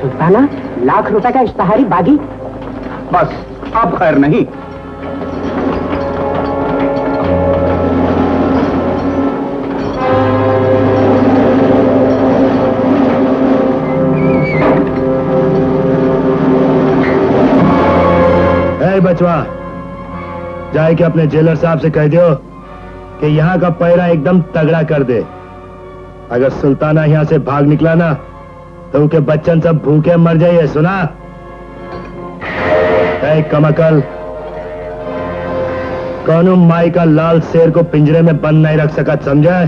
सुल्ताना, ₹1,00,000 का इश्तहारी बागी। बस अब खैर नहीं। बचवा, जाए के अपने जेलर साहब से कह दियो कि यहाँ का पैरा एकदम तगड़ा कर दे। अगर सुल्ताना यहाँ से भाग निकला ना तो उनके बच्चन सब भूखे मर जाइए। सुना? ऐ कमकल, कौनो माई का लाल शेर को पिंजरे में बंद नहीं रख सका, समझे?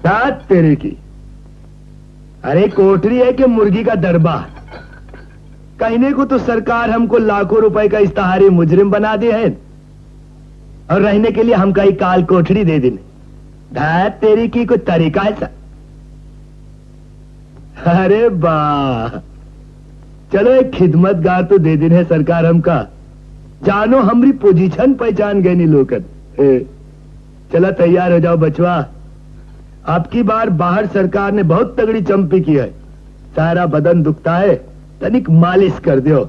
बात तेरे की। अरे कोठरी है कि मुर्गी का दरबा? कहने को तो सरकार हमको लाखों रुपए का इस्ताहारी मुजरिम बना दे है और रहने के लिए हम कहीं काल कोठरी दे देने। धात तेरी की कोई तरीका है सा? अरे वाह, चलो एक खिदमतगार तो दे देने है सरकार हमका। जानो हमारी पोजीशन पहचान गए नहीं लोकन। चला तैयार हो जाओ बचवा, आपकी बार बाहर सरकार ने बहुत तगड़ी चंपी की है। सारा बदन दुखता है, तनिक मालिश कर दियो।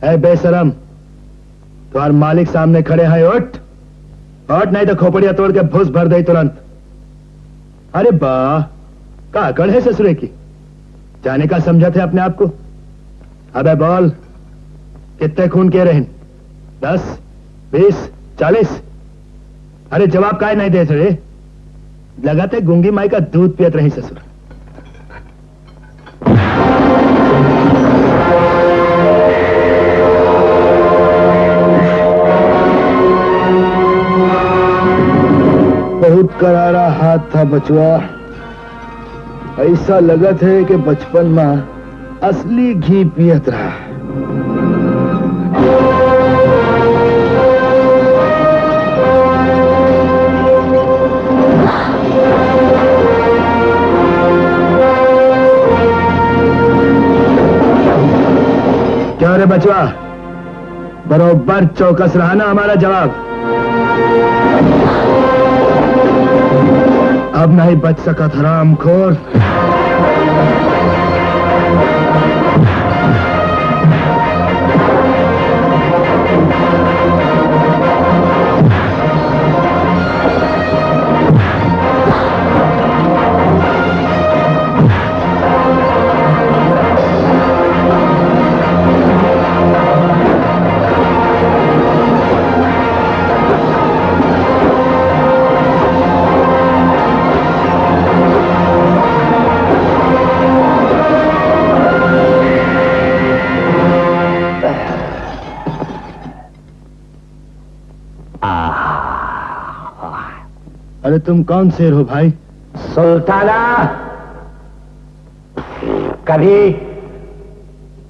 ऐ बेशरम, तुम्हारे मालिक सामने खड़े हैं, उठ उठ, नहीं तो खोपड़िया तोड़ के भूस भर दे तुरंत। अरे वाह, का अकड़ है ससुरे की, जाने का समझा थे अपने आप को। अबे बोल, कितने खून के रहे? 10, 20, 40? अरे जवाब काहे नहीं दे रहे? लगाते गूंगी माई का दूध पियत रही ससुर। बहुत करारा हाथ था बचवा। ऐसा लगत है कि बचपन में असली घी पियत रहा। क्या रे बचवा, बरोबर चौकस रहा ना हमारा जवाब? अब नहीं बच सका था हरामखोर। अरे तुम कौन शेर हो भाई? सुल्ताना, कभी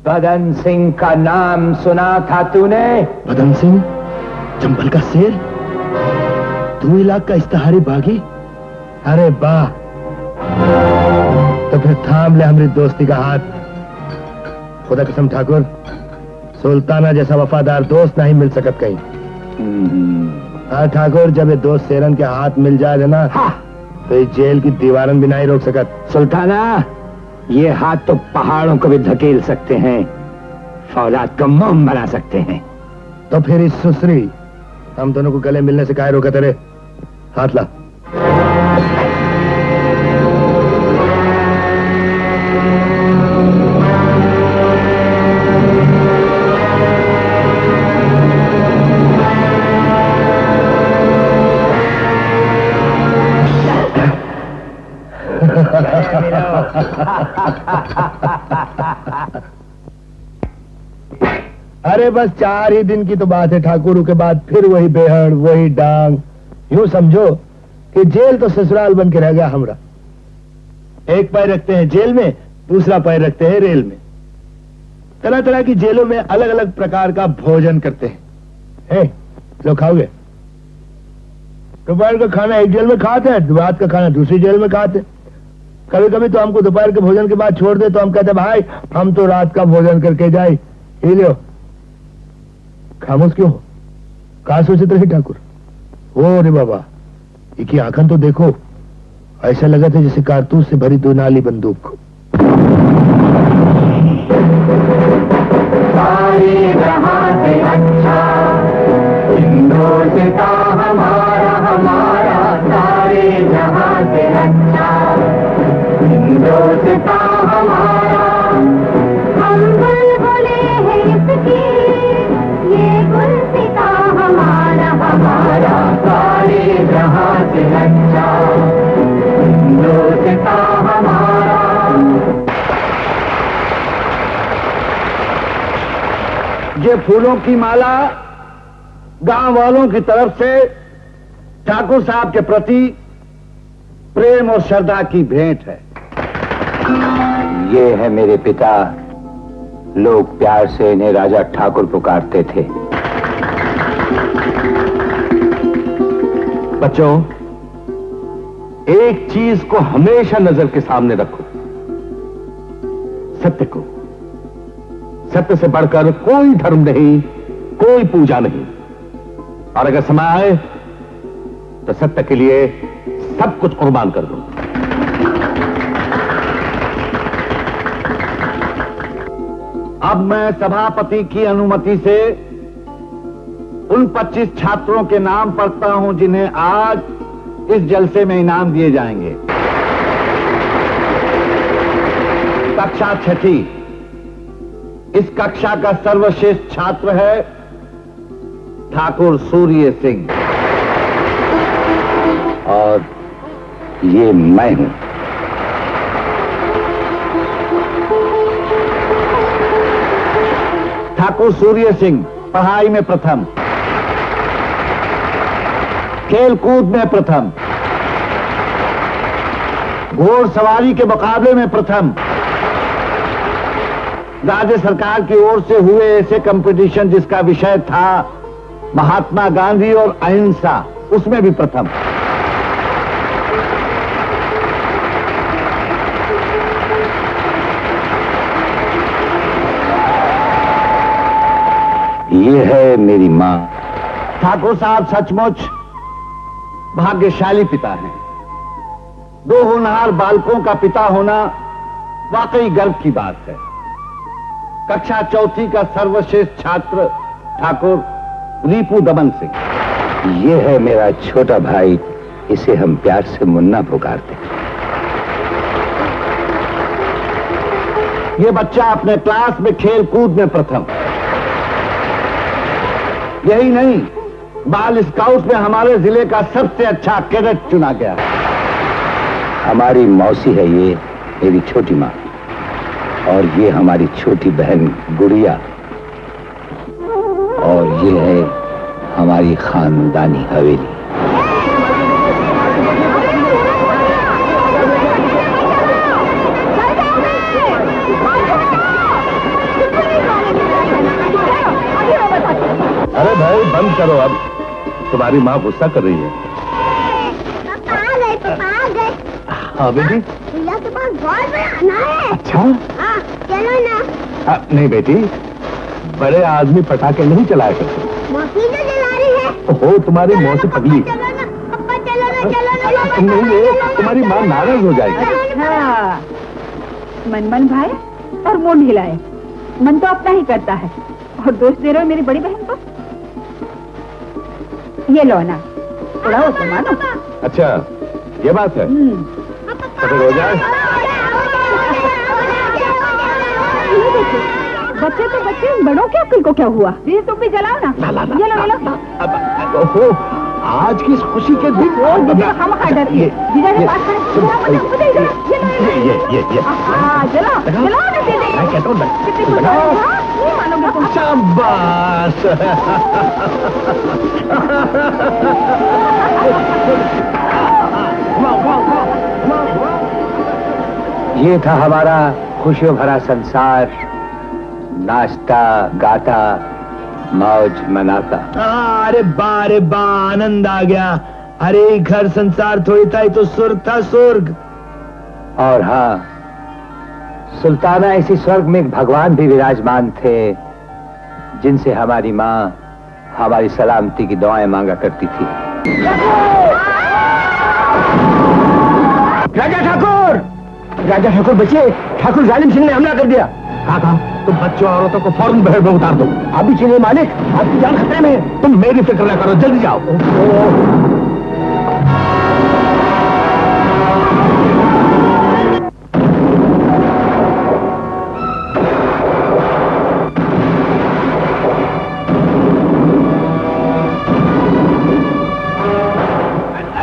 बदन सिंह का नाम सुना था तूने? बदन सिंह, चंबल का शेर, 2 लाख का इस्ताहारी बागी? अरे वाह, तो फिर थाम ले हमारी दोस्ती का हाथ। खुदा कसम ठाकुर, सुल्ताना जैसा वफादार दोस्त नहीं मिल सकत कहीं। हाँ ठाकुर, जब ये दोस्त शेरन के हाथ मिल जाए ना, तो ये जेल की दीवारन भी नहीं रोक सकत। सुल्ताना, ये हाथ तो पहाड़ों को भी धकेल सकते हैं, फौलाद को मोम बना सकते हैं। तो फिर इस सुसरी हम दोनों को गले मिलने से काहे रोका तेरे? हाथ ला। अरे बस 4 ही दिन की तो बात है ठाकुर, के बाद फिर वही बेहड़, वही डांग। यूं समझो कि जेल तो ससुराल बन के रह गया हमरा। एक पैर रखते हैं जेल में, दूसरा पैर रखते हैं रेल में। तरह तरह की जेलों में अलग अलग प्रकार का भोजन करते हैं। लो खाओगे? दोपहर का खाना एक जेल में खाते हैं, रात का खाना दूसरी जेल में खाते हैं। कभी कभी तो हमको दोपहर के भोजन के बाद छोड़ दे तो हम कहते भाई हम तो रात का भोजन करके जाए। ही लो। खामोश क्यों हो? कहा सोचते रहे ठाकुर? ओ रे बाबा, एक ही आंखन तो देखो, ऐसा लगा था जैसे कारतूस से भरी 2 नाली बंदूक। सारे जहां से अच्छा हिंदुस्तान हमारा हमारा, सारे जहां से अच्छा हिंदुस्तान हमारा। हम बुलबुले हैं इसकी, ये गुलसिता हमारा हमारा, सारे जहां से अच्छा हिंदुस्तान हमारा। ये फूलों की माला गांव वालों की तरफ से ठाकुर साहब के प्रति प्रेम और श्रद्धा की भेंट है। ये है मेरे पिता, लोग प्यार से इन्हें राजा ठाकुर पुकारते थे। बच्चों, एक चीज को हमेशा नजर के सामने रखो, सत्य को। सत्य से बढ़कर कोई धर्म नहीं, कोई पूजा नहीं। और अगर समय आए तो सत्य के लिए सब कुछ कुर्बान कर दो। अब मैं सभापति की अनुमति से उन 25 छात्रों के नाम पढ़ता हूं जिन्हें आज इस जलसे में इनाम दिए जाएंगे। कक्षा 6ठी, इस कक्षा का सर्वश्रेष्ठ छात्र है ठाकुर सूर्य सिंह। और ये मैं हूं। ठाकुर सूर्य सिंह पढ़ाई में प्रथम, खेल कूद में प्रथम, घोड़सवारी के मुकाबले में प्रथम, राज्य सरकार की ओर से हुए ऐसे कंपटीशन जिसका विषय था महात्मा गांधी और अहिंसा, उसमें भी प्रथम। ये है मेरी मां। ठाकुर साहब सचमुच भाग्यशाली पिता हैं। 2 होनहार बालकों का पिता होना वाकई गर्व की बात है। कक्षा 4ठी का सर्वश्रेष्ठ छात्र ठाकुर रीपू दमन सिंह। ये है मेरा छोटा भाई, इसे हम प्यार से मुन्ना पुकारते हैं। ये बच्चा अपने क्लास में खेल कूद में प्रथम। यही नहीं, बाल स्काउट में हमारे जिले का सबसे अच्छा कैडेट चुना गया। हमारी मौसी है ये, मेरी छोटी माँ। और ये हमारी छोटी बहन गुड़िया। और ये है हमारी खानदानी हवेली। अरे भाई बंद करो अब, तुम्हारी माँ गुस्सा कर रही है। हाँ बेटी, भैया के पास बहुत बड़ा आना है। अच्छा। हाँ, चलो ना। नहीं बेटी, बड़े आदमी पटाखे नहीं चलाया करते। मौसी जो जला रही है। ओहो, तुम्हारी मौसी पगली। चलो ना पप्पा, चलो ना, चलो ना। नहीं रे, तुम्हारी माँ नाराज हो जाएगी। अच्छा, मनमन भाई और मुंह हिलाए। मन तो अपना ही करता है और दोष दे रहे हो मेरी बड़ी बहन को। ये लो ना, थोड़ा हो तो मानो। अच्छा, ये बात है। तो फिर हो जाए। बच्चे तो बच्चे, बड़ों के अक्ल को क्या हुआ? ये तुम भी जलाओ ना। ये लो, ये लो। ओहो, आज की इस खुशी के दिन हम डरती है। जीजा के पास जलाओ ना दीदी। मैं कहता हूँ नहीं मानोगे तुम। शाबाश। ये था हमारा खुशियों भरा संसार, नाचता गाता मौज मनाता। अरे बा आनंद आ गया। अरे घर संसार थोड़ी था, ये तो स्वर्ग था, स्वर्ग। और हाँ, सुल्ताना इसी स्वर्ग में एक भगवान भी विराजमान थे, जिनसे हमारी माँ हमारी सलामती की दुआएं मांगा करती थी। राजा ठाकुर बचिए, ठाकुर जालिम सिंह ने हमला कर दिया। काका, तुम बच्चों और औरतों को फौरन भीड़ में उतार दो। अभी चलिए मालिक, आपकी जान खतरे में है। तुम मेरी फिक्र न करो, जल्दी जाओ।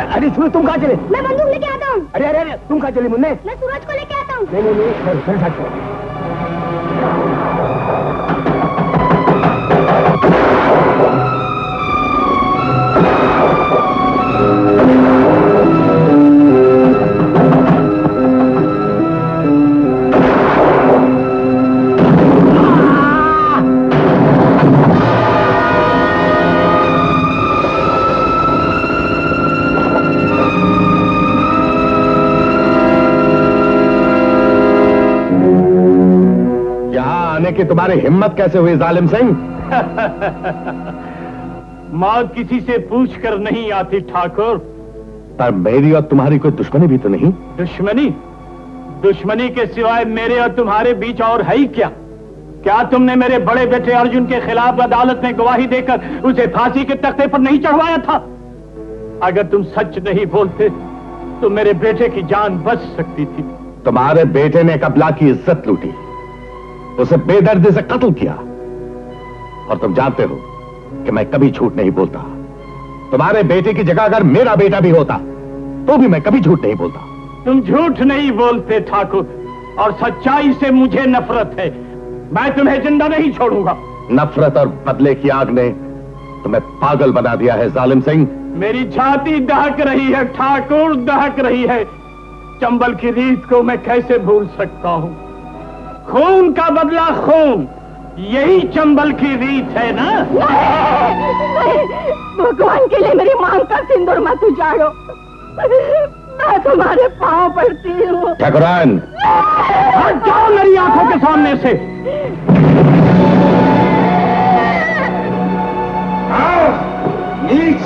अरे सूरज, तुम कहाँ चले? मैं बंदूक लेके आता हूँ। अरे अरे अरे, तुम कहाँ चले मुन्ने? मैं सूरज को लेके आता हूँ। नहीं नहीं नहीं, मेरे साथ चलो। कि तुम्हारी हिम्मत कैसे हुई जालिम सिंह? माँ किसी से पूछ कर नहीं आती ठाकुर। पर मेरी और तुम्हारी कोई दुश्मनी भी तो नहीं? दुश्मनी? दुश्मनी के सिवाय मेरे और तुम्हारे बीच और है ही क्या? क्या तुमने मेरे बड़े बेटे अर्जुन के खिलाफ अदालत में गवाही देकर उसे फांसी के तख्ते पर नहीं चढ़वाया था? अगर तुम सच नहीं बोलते तो मेरे बेटे की जान बच सकती थी। तुम्हारे बेटे ने कबला की इज्जत लूटी, उसे बेदर्दी से कत्ल किया, और तुम जानते हो कि मैं कभी झूठ नहीं बोलता। तुम्हारे बेटे की जगह अगर मेरा बेटा भी होता तो भी मैं कभी झूठ नहीं बोलता। तुम झूठ नहीं बोलते ठाकुर, और सच्चाई से मुझे नफरत है। मैं तुम्हें जिंदा नहीं छोड़ूंगा। नफरत और बदले की आग ने तुम्हें पागल बना दिया है जालिम सिंह। मेरी छाती दहक रही है ठाकुर, दहक रही है। चंबल की रीत को मैं कैसे भूल सकता हूँ? खून का बदला खून, यही चंबल की रीत है ना? नहीं, भगवान के लिए मेरी मांग का सिंदूर मत उजाड़ो। मैं तुम्हारे पांव पड़ती हूँ। ठाकुरान, हट जाओ मेरी आंखों के सामने से। नीच!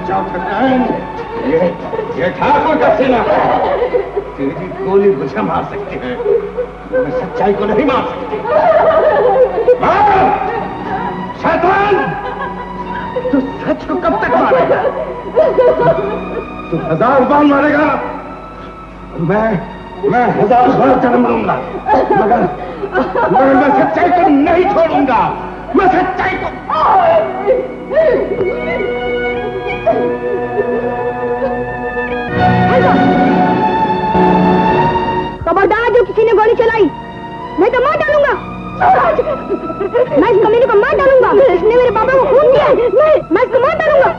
जाओ ठाकुरान, ये ठाकुर का सेना है। तेरी गोली मुझे मार सकती है, मैं सच्चाई को नहीं मार सकती। शैतान! तू सच को कब तक मारेगा? तू 1000 बार मारेगा, मैं 1000 बार जन्म लूंगा, मगर मैं सच्चाई को नहीं छोड़ूंगा। मैं सच्चाई को खबरदार, जो किसी ने गोली चलाई मैं तो मार डालूंगा। मैं इस कमीने को मार डालूंगा। इसने मेरे पापा को खून किया है। मैं इसको मार डालूंगा।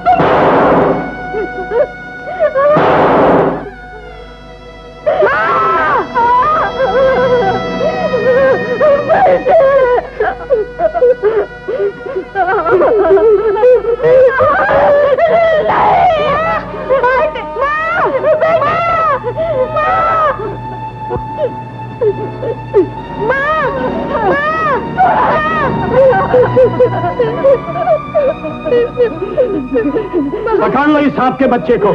पकड़ लो इस सांप के बच्चे को।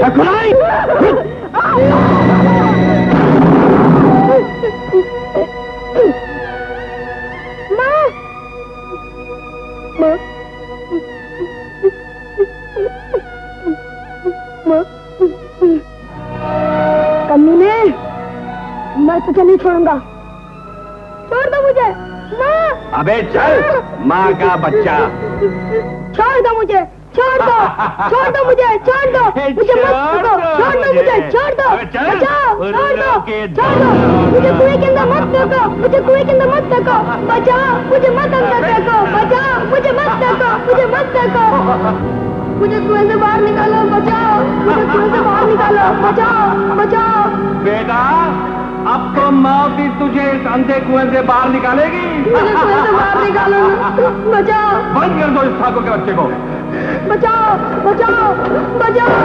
ठकुराई! कमीने, मैं तुझे नहीं छोड़ूंगा। छोड़ दो मुझे। माँ! अबे चल, माँ का बच्चा। छोड़ दो मुझे, छोड़ दो, छोड़ दो मुझे, छोड़ दो मुझे, मत फेंको, छोड़ दो मुझे, छोड़ दो, बचाओ, छोड़ दो, छोड़ दो मुझे, कुएं के अंदर मत फेंको, मुझे कुएं के अंदर मत फेंको, बचाओ मुझे, मत अंदर फेंको, बचाओ मुझे, मत फेंको, मुझे मत फेंको, मुझे कुएं से बाहर निकालो, बचाओ मुझे, कुएं से बाहर निकालो, बचाओ, बचाओ। बेटा, अब तो मौत ही तुझे इस अंधे कुएं से बाहर निकालेगी। मुझे कुएं से बाहर निकालो, बचाओ। बंद कर दो इस ठाकुर के बच्चे को। बचाओ, बचाओ, बचाओ।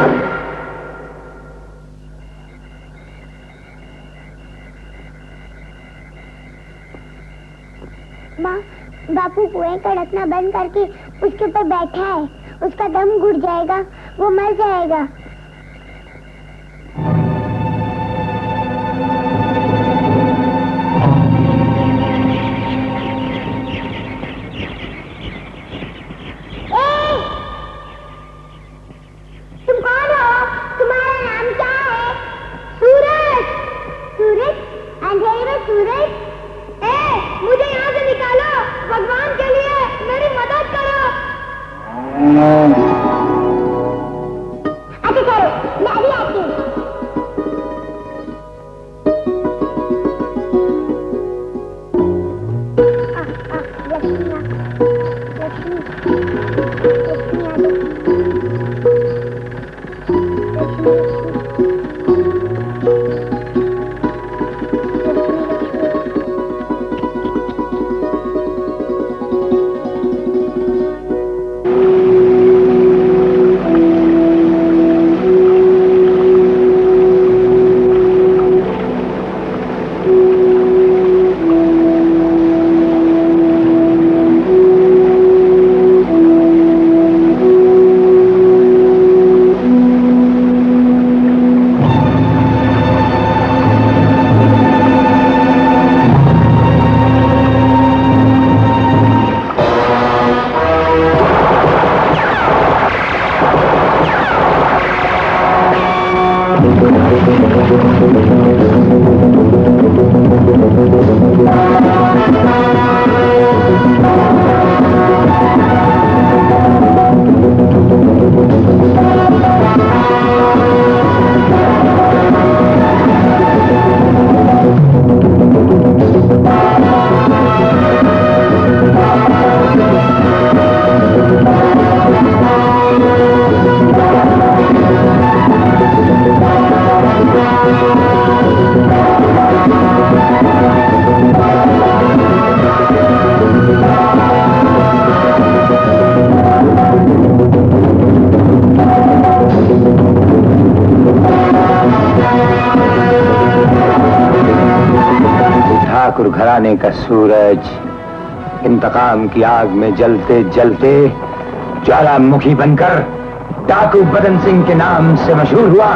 माँ, बापू कुएं का ढकना बंद करके उसके ऊपर बैठा है। उसका दम घुट जाएगा, वो मर जाएगा। तुम कौन हो? तुम्हारा नाम क्या है? सूरज। सूरज? अंधेरे में सूरज? मुझे यहाँ से निकालो, भगवान के लिए मेरी मदद करो। अच्छा करो, मैं अभी आती हूँ। लक्ष्मी आ जाओ। ठाकुर घराने का सूरज इंतकाम की आग में जलते जलते ज्वालामुखी बनकर डाकू बदन सिंह के नाम से मशहूर हुआ।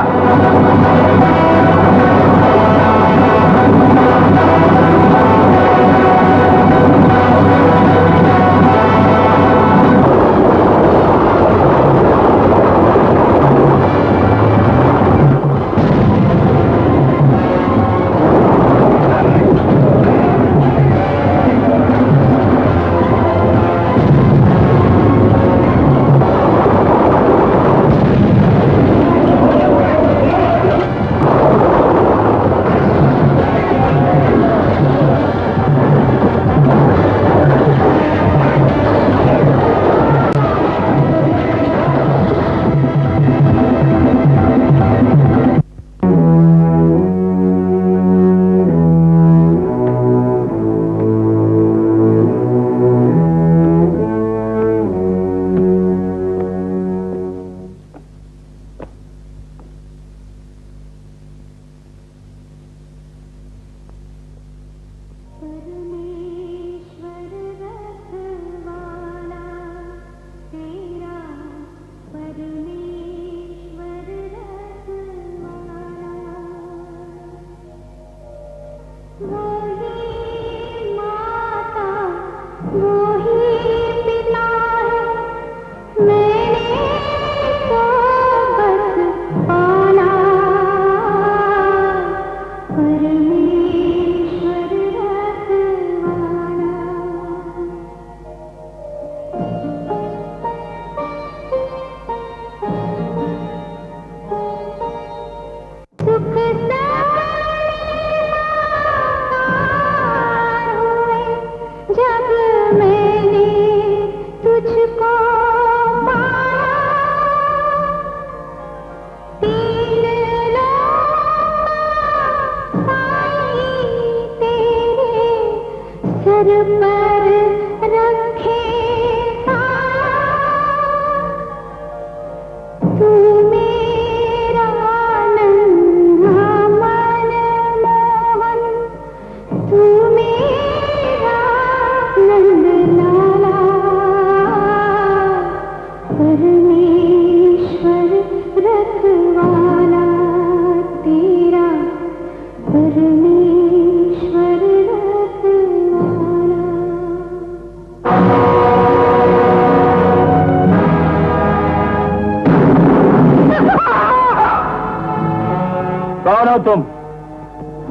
कौन हो तुम?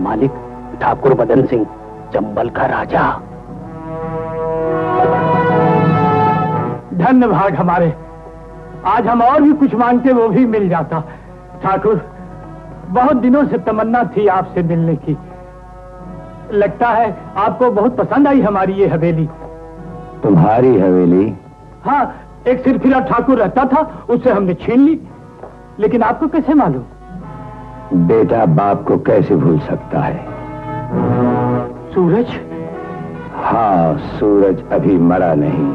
मालिक ठाकुर बदन सिंह, चंबल का राजा। धन्य भाग हमारे, आज हम और भी कुछ मांगते वो भी मिल जाता। ठाकुर, बहुत दिनों से तमन्ना थी आपसे मिलने की। लगता है आपको बहुत पसंद आई हमारी ये हवेली। तुम्हारी हवेली? हाँ, एक सिरफिरा ठाकुर रहता था, उससे हमने छीन ली। लेकिन आपको कैसे मालूम? बेटा बाप को कैसे भूल सकता है? सूरज? हाँ, सूरज अभी मरा नहीं।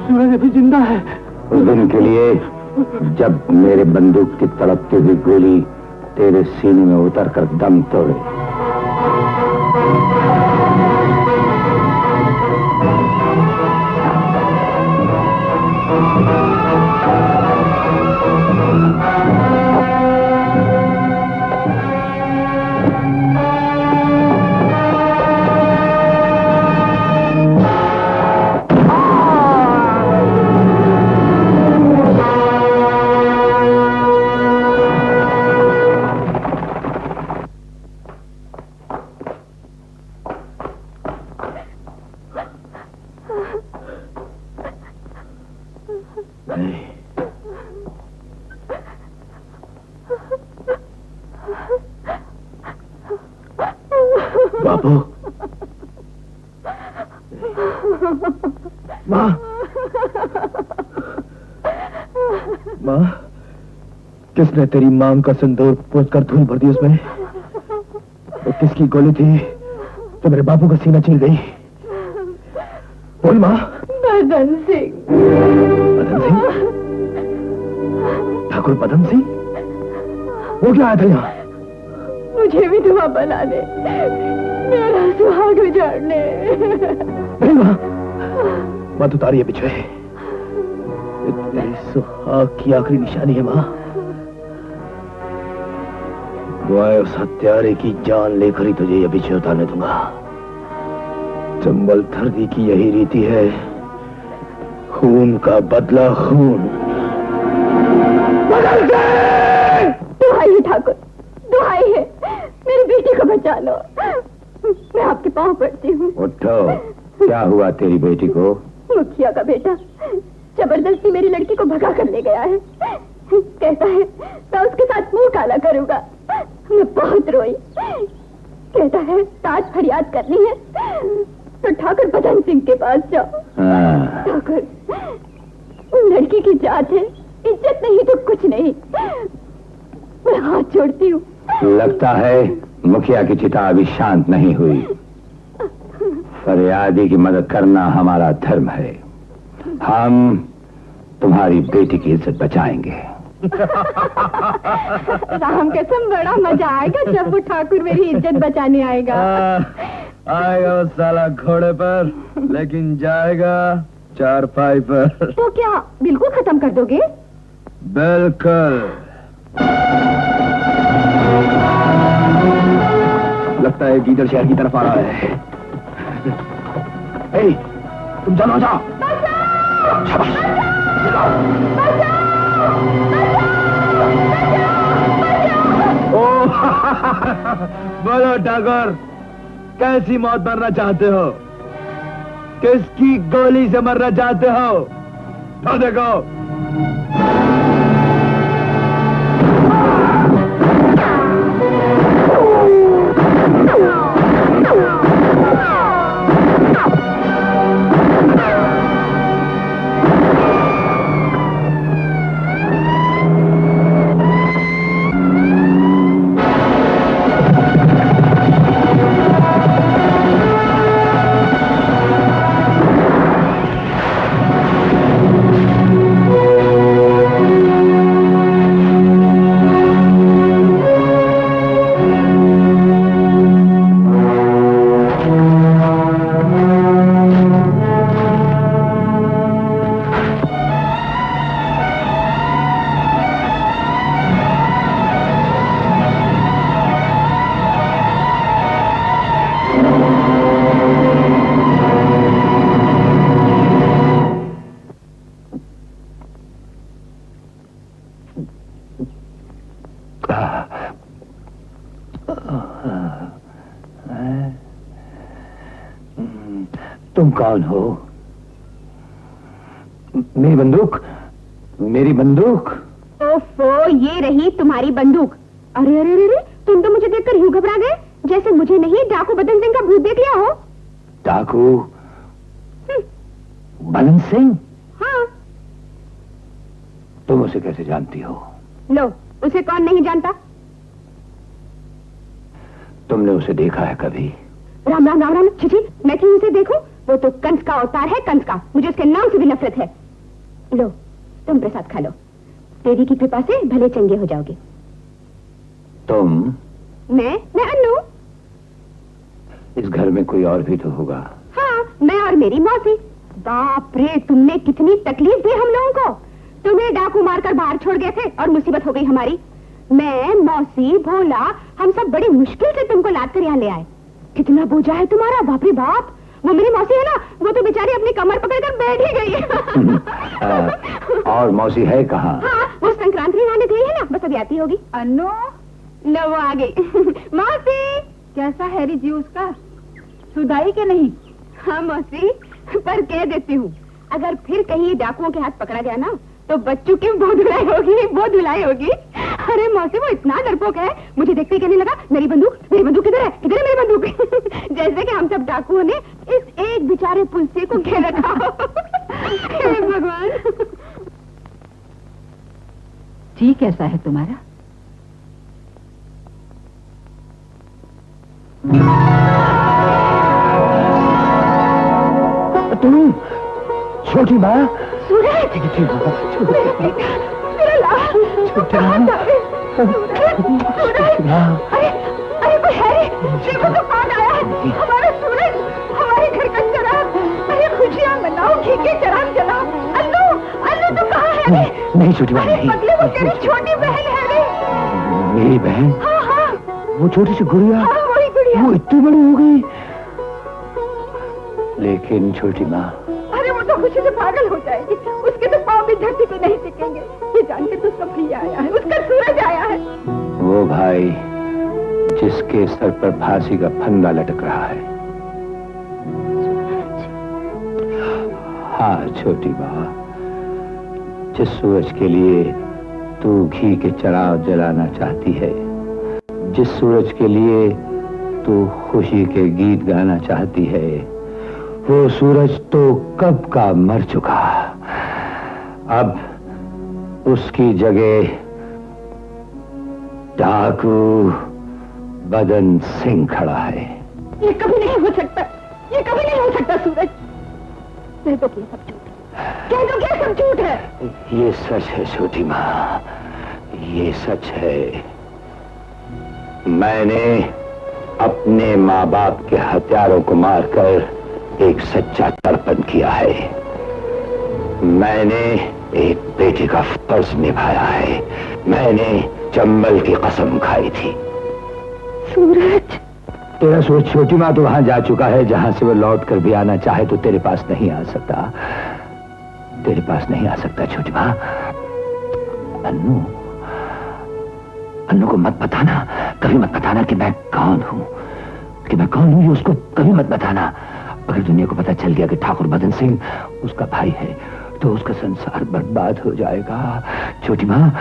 सूरज अभी जिंदा है। उस दिन के लिए जब मेरे बंदूक की तड़पती हुई गोली तेरे सीने में उतरकर दम तोड़े। बाबू, माँ, माँ, किसने तेरी मांग का सिंदूर पोंछकर धूल भर दी उसमें? और किसकी गोली थी तो मेरे बापू का सीना छिल गई? बोल माँ। बदन सिंह। बदन सिंह? ठाकुर बदन सिंह? वो क्या आया था यहाँ? मुझे भी धुआं बनाने, मेरा सुहाग उजाड़ने। नहीं माँ, मत उतारिए बिछुए। तेरी सुहाग की आखिरी निशानी है माँ। मैं उस हत्यारे की जान लेकर ही तुझे ये बिछे उतारने दूंगा। चंबल धरती की यही रीति है, खून का बदला खून। दुहाई है ठाकुर, दुहाई है, मेरी बेटी को बचा लो। मैं आपके पांव पड़ती हूँ। उठो, क्या हुआ तेरी बेटी को? मुखिया का बेटा जबरदस्ती मेरी लड़की को भगा कर ले गया है। कहता है मैं उसके साथ मुंह काला करूंगा। मैं बहुत रोई। कहता है ताज फरियाद करनी है तो ठाकुर बदन सिंह के पास जाओ। ठाकुर, लड़की की जात है, इज्जत नहीं तो कुछ नहीं। मैं हाथ जोड़ती हूँ। लगता है मुखिया की चिता अभी शांत नहीं हुई। फरियादी की मदद करना हमारा धर्म है। हम तुम्हारी बेटी की इज्जत बचाएंगे। राम कसम, बड़ा मजा आएगा जब वो ठाकुर मेरी इज्जत बचाने आएगा। आएगा वो साला घोड़े पर, लेकिन जाएगा चारपाई पर। तो क्या बिल्कुल खत्म कर दोगे? बिल्कुल। लगता है गीदड़ शहर की तरफ आ रहा है। ए, तुम चलो जाओ। बोलो ठाकुर, कैसी मौत मरना चाहते हो? किसकी गोली से मरना चाहते हो? तो देखो। कौन हो? मेरी बंदूक, मेरी बंदूक। ओफो, ये रही तुम्हारी बंदूक। अरे अरे अरे, तुम तो मुझे देखकर यूं घबरा गए जैसे मुझे नहीं डाकू बदन सिंह का भूत देख लिया हो। डाकू बदन सिंह? हाँ। तुम उसे कैसे जानती हो? लो, उसे कौन नहीं जानता? तुमने उसे देखा है कभी? राम राम राम राम, छिछी, मैं क्यों उसे देखूं? वो तो कंस का अवतार है, कंस का। मुझे उसके नाम से भी नफरत है। लो, तुम प्रसाद खा लो। देवी की कृपा से भले चंगे हो जाओगे। तुम? मैं अन्नू। इस घर में कोई और भी तो होगा? हाँ, मैं और मेरी मौसी। बाप रे, तुमने कितनी तकलीफ दी हम लोगों को। तुम्हें डाकू मारकर बाहर छोड़ गए थे और मुसीबत हो गई हमारी। मैं, मौसी, भोला, हम सब बड़ी मुश्किल से तुमको लाद कर यहाँ ले आए। कितना बोझा है तुम्हारा, बाप रे बाप। वो मेरी मौसी है ना, वो तो बेचारी अपनी कमर पकड़कर बैठ ही गई है। और मौसी है कहाँ? हाँ, वो संक्रांति आने गई है ना, बस अभी आती होगी। अन्नो, लो वो आ गई। मौसी, कैसा हैरी जी उसका? सुधाई के नहीं? हाँ मौसी, पर कह देती हूँ, अगर फिर कहीं डाकुओं के हाथ पकड़ा गया ना, तो बच्चों की बहुत धुलाई होगी, बहुत धुलाई होगी। अरे मौसी, वो इतना डरपोक है, मुझे देखते ही कहने लगा, मेरी बंदूक किधर है, किधर है मेरी बंदूक? जैसे कि हम सब डाकुओं ने इस एक बेचारे पुलसी को घेर रखा हो। हे भगवान। जी, कैसा है तुम्हारा? तुम छोटी माँ? सूरज, अरे कोई है? देखो तो कौन आया है? हमारा सूरज, हमारे घर का चराग। अरे खुशियाँ मनाओ, घी के चराग जलाओ। अन्नू, अन्नू तू कहाँ है? नहीं छोटी माँ, अरे नहीं। पगले, वो तेरी छोटी बहन है रे। मेरी बहन? हाँ हाँ, वो छोटी सी गुड़िया? हाँ वही गुड़िया। वो इतनी बड़ी हो गई? लेकिन छोटी माँ, अरे वो तो खुशी से पागल हो जाएगी। उसके तो पाँव भी धरती पे नहीं टिकेंगे। ये जान के तो उसका भैया आया है, उसका सूरज आया है। वो भाई जिसके सर पर फांसी का फंदा लटक रहा है। हाँ छोटी माँ, जिस सूरज के लिए तू घी के चराग जलाना चाहती है, जिस सूरज के लिए तू खुशी के गीत गाना चाहती है, वो सूरज तो कब का मर चुका। अब उसकी जगह डाकू बदन सिंह खड़ा है। ये कभी नहीं हो सकता, ये कभी नहीं हो सकता सूरज। कह दो कि ये सब झूठ है, कह दो कि ये सब झूठ है। ये सच है छोटी माँ, ये सच है। मैंने अपने माँ बाप के हत्यारों को मारकर एक सच्चा तर्पण किया है। मैंने एक बेटे का फर्ज निभाया है। मैंने चंबल की कसम खाई थी। सूरज, तेरा सूरज छोटी माँ तो वहां जा चुका है जहां से वो लौट कर भी आना चाहे तो तेरे पास नहीं आ सकता। तेरे पास नहीं आ सकता छोटी माँ। अन्नू, अन्नू को मत बताना, कभी मत बताना कि मैं कौन हूं, कि मैं कौन हूं। ये उसको कभी मत बताना। अगर दुनिया को पता चल गया कि ठाकुर बदन सिंह उसका भाई है तो उसका संसार बर्बाद हो जाएगा। छोटी माँ,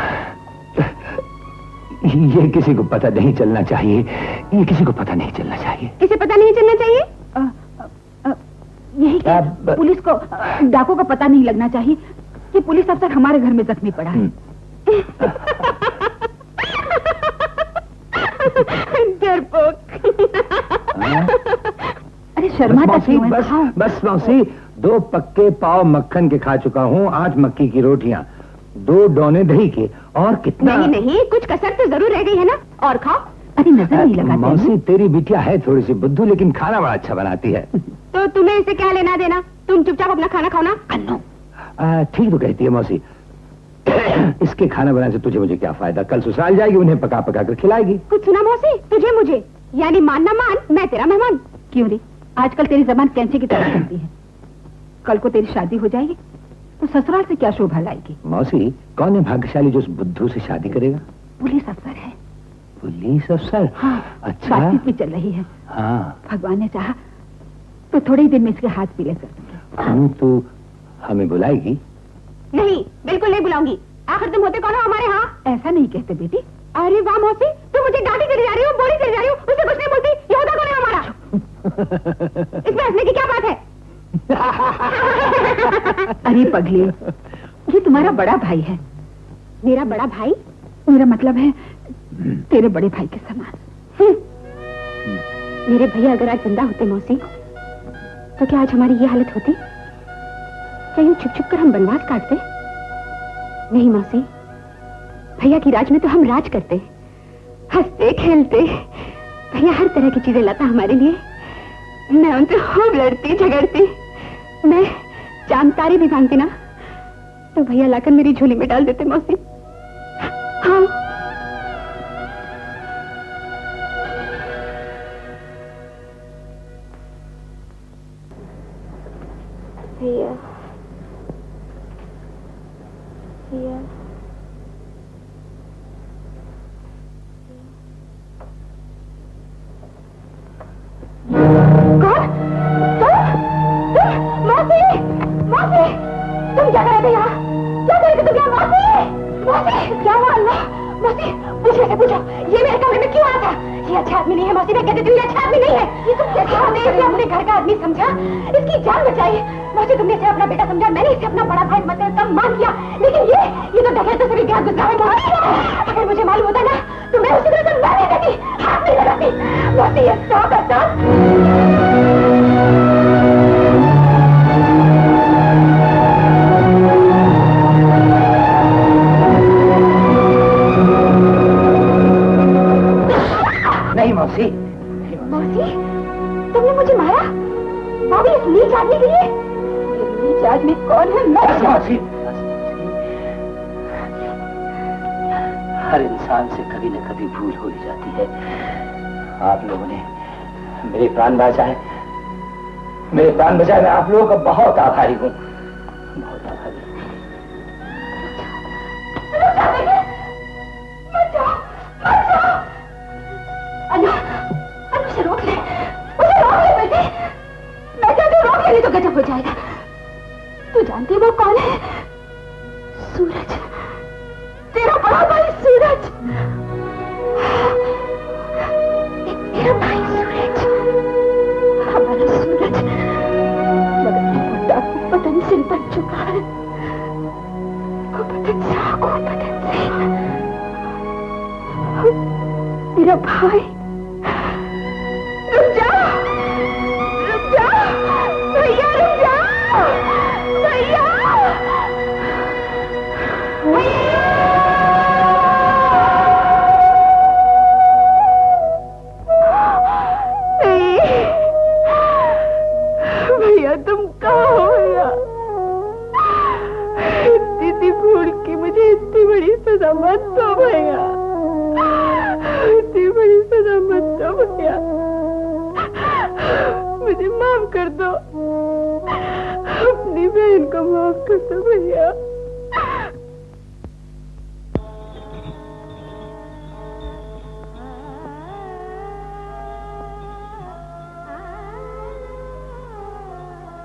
ये किसी को पता नहीं चलना चाहिए, ये किसी को पता नहीं चलना चाहिए। किसे पता नहीं चलना चाहिए? यही क्या? पुलिस को, डाकू को पता नहीं लगना चाहिए कि पुलिस अफसर हमारे घर में जख्मी पड़ा है। डरपोक। अरे शर्मा बस मौसी, 2 पक्के पाव मक्खन के खा चुका हूँ, 8 मक्की की रोटियां, 2 डोने दही के, और कितना? नहीं नहीं, कुछ कसर तो जरूर रह गई है ना, और खाओ। अरे नजर नहीं लगाते। मौसी तेरी बिटिया है थोड़ी सी बुद्धू, लेकिन खाना बड़ा अच्छा बनाती है। तो तुम्हें इसे क्या लेना देना? तुम चुपचाप अपना खाना खाओ ना। अन्नू, ठीक तो कहती है मौसी। इसके खाना बनाने से तुझे मुझे क्या फायदा? कल ससुराल जाएगी, उन्हें पका पका कर खिलाएगी। कुछ सुना मौसी? तुझे मुझे, यानी मान ना मान, मैं तेरा मेहमान। क्यों रे, आजकल तेरी जबान कैंची की तरह चलती है। कल को तेरी शादी हो जाएगी तो ससुराल से क्या शोभा लाएगी? मौसी, कौन है भाग्यशाली जो उस बुद्धू से शादी करेगा? पुलिस अफसर है। पुलिस अफसर? हाँ, अच्छा, बातचीत भी चल रही है। हाँ, भगवान ने चाहा तो थोड़े ही दिन में इसके हाथ पीले कर दूंगी। तू हमें बुलाएगी? नहीं, बिल्कुल नहीं बुलाऊंगी। आखिर तुम होते कौन हो हमारे यहाँ? ऐसा नहीं कहते बेटी। अरे वाह मौसी, तुम मुझे डांटी चली जा रही हो, बोली चली जा रही हो, उससे कुछ नहीं बोलती। ये होता कौन है हमारा? इसमें हंसने की क्या बात है? अरे पगली, ये तुम्हारा बड़ा भाई है। मेरा बड़ा भाई? मेरा मतलब है तेरे बड़े भाई के समान। मेरे भैया अगर आज जिंदा होते मौसी, तो क्या आज हमारी ये हालत होती? क्या यूं छुप छुप कर हम बनवास काटते? नहीं मौसी, भैया की राज में तो हम राज करते, हंसते खेलते। भैया हर तरह की चीजें लाता हमारे लिए। मैं उनसे खूब लड़ती झगड़ती। मैं चांद तारे भी मांगती ना, तो भैया लाकर मेरी झोली में डाल देते मौसी। हाँ, भैया भैया कौन? मौसी, मौसी, तुम क्या कर रहे थे यहाँ? क्या कर रहे थे तुम यहाँ? मौसी, मौसी, क्या हुआ? अल्लाह, मौसी, पूछो से पूछो, ये मेरे कमरे में क्यों आया था? ये अच्छा आदमी नहीं है मौसी, मैं कहती हूँ ये अच्छा आदमी नहीं है। ये तुम कैसे इसे अपने घर का आदमी समझा? इसकी जान बचाई। मौसी, तुमने इसे अपना बेटा समझा, मैंने इसे अपना बड़ा भाई मतलब सब मान लिया, लेकिन ये तो डकैतों से भी गैर गुजरा है मौसी। अगर मुझे मालूम होता ना, तो मैं उसी तरह से मैं नहीं देती, हाथ नहीं लगाती। मौसी, ये सौ करता। नहीं मौसी। मौसी, तुमने मुझे मारा? भाभी, इस नीच आदमी के लिए? ये नीच आदमी कौन है? मौसी, हर इंसान से कभी न कभी भूल हो ही जाती है। आप लोगों ने मेरे प्राण बचाए, मेरे प्राण बचाए। मैं आप लोगों का बहुत आभारी हूँ, बहुत आभारी हूँ। उसे रोक ले बेटे। मैं चाहती हूँ रोक ले, नहीं तो गजब हो जाएगा। तू जानती वो कौन है? सूरज, तेरा बड़ा भाई सूरज। मेरा भाई सूरज, हमारा सूरज। मगर बुड्ढा को बदन से बच चुका है, को बदन से आंखों बदन से। मेरा भाई, रुक जा, रुक जा भैया, रुक जा भैया, भैया तुम कहाँ हो भैया? इतनी भूल की मुझे इतनी बड़ी सजा मत दो भैया, इतनी बड़ी सजा मत दो भैया, मुझे माफ कर दो, अपनी बहन को माफ कर दो भैया।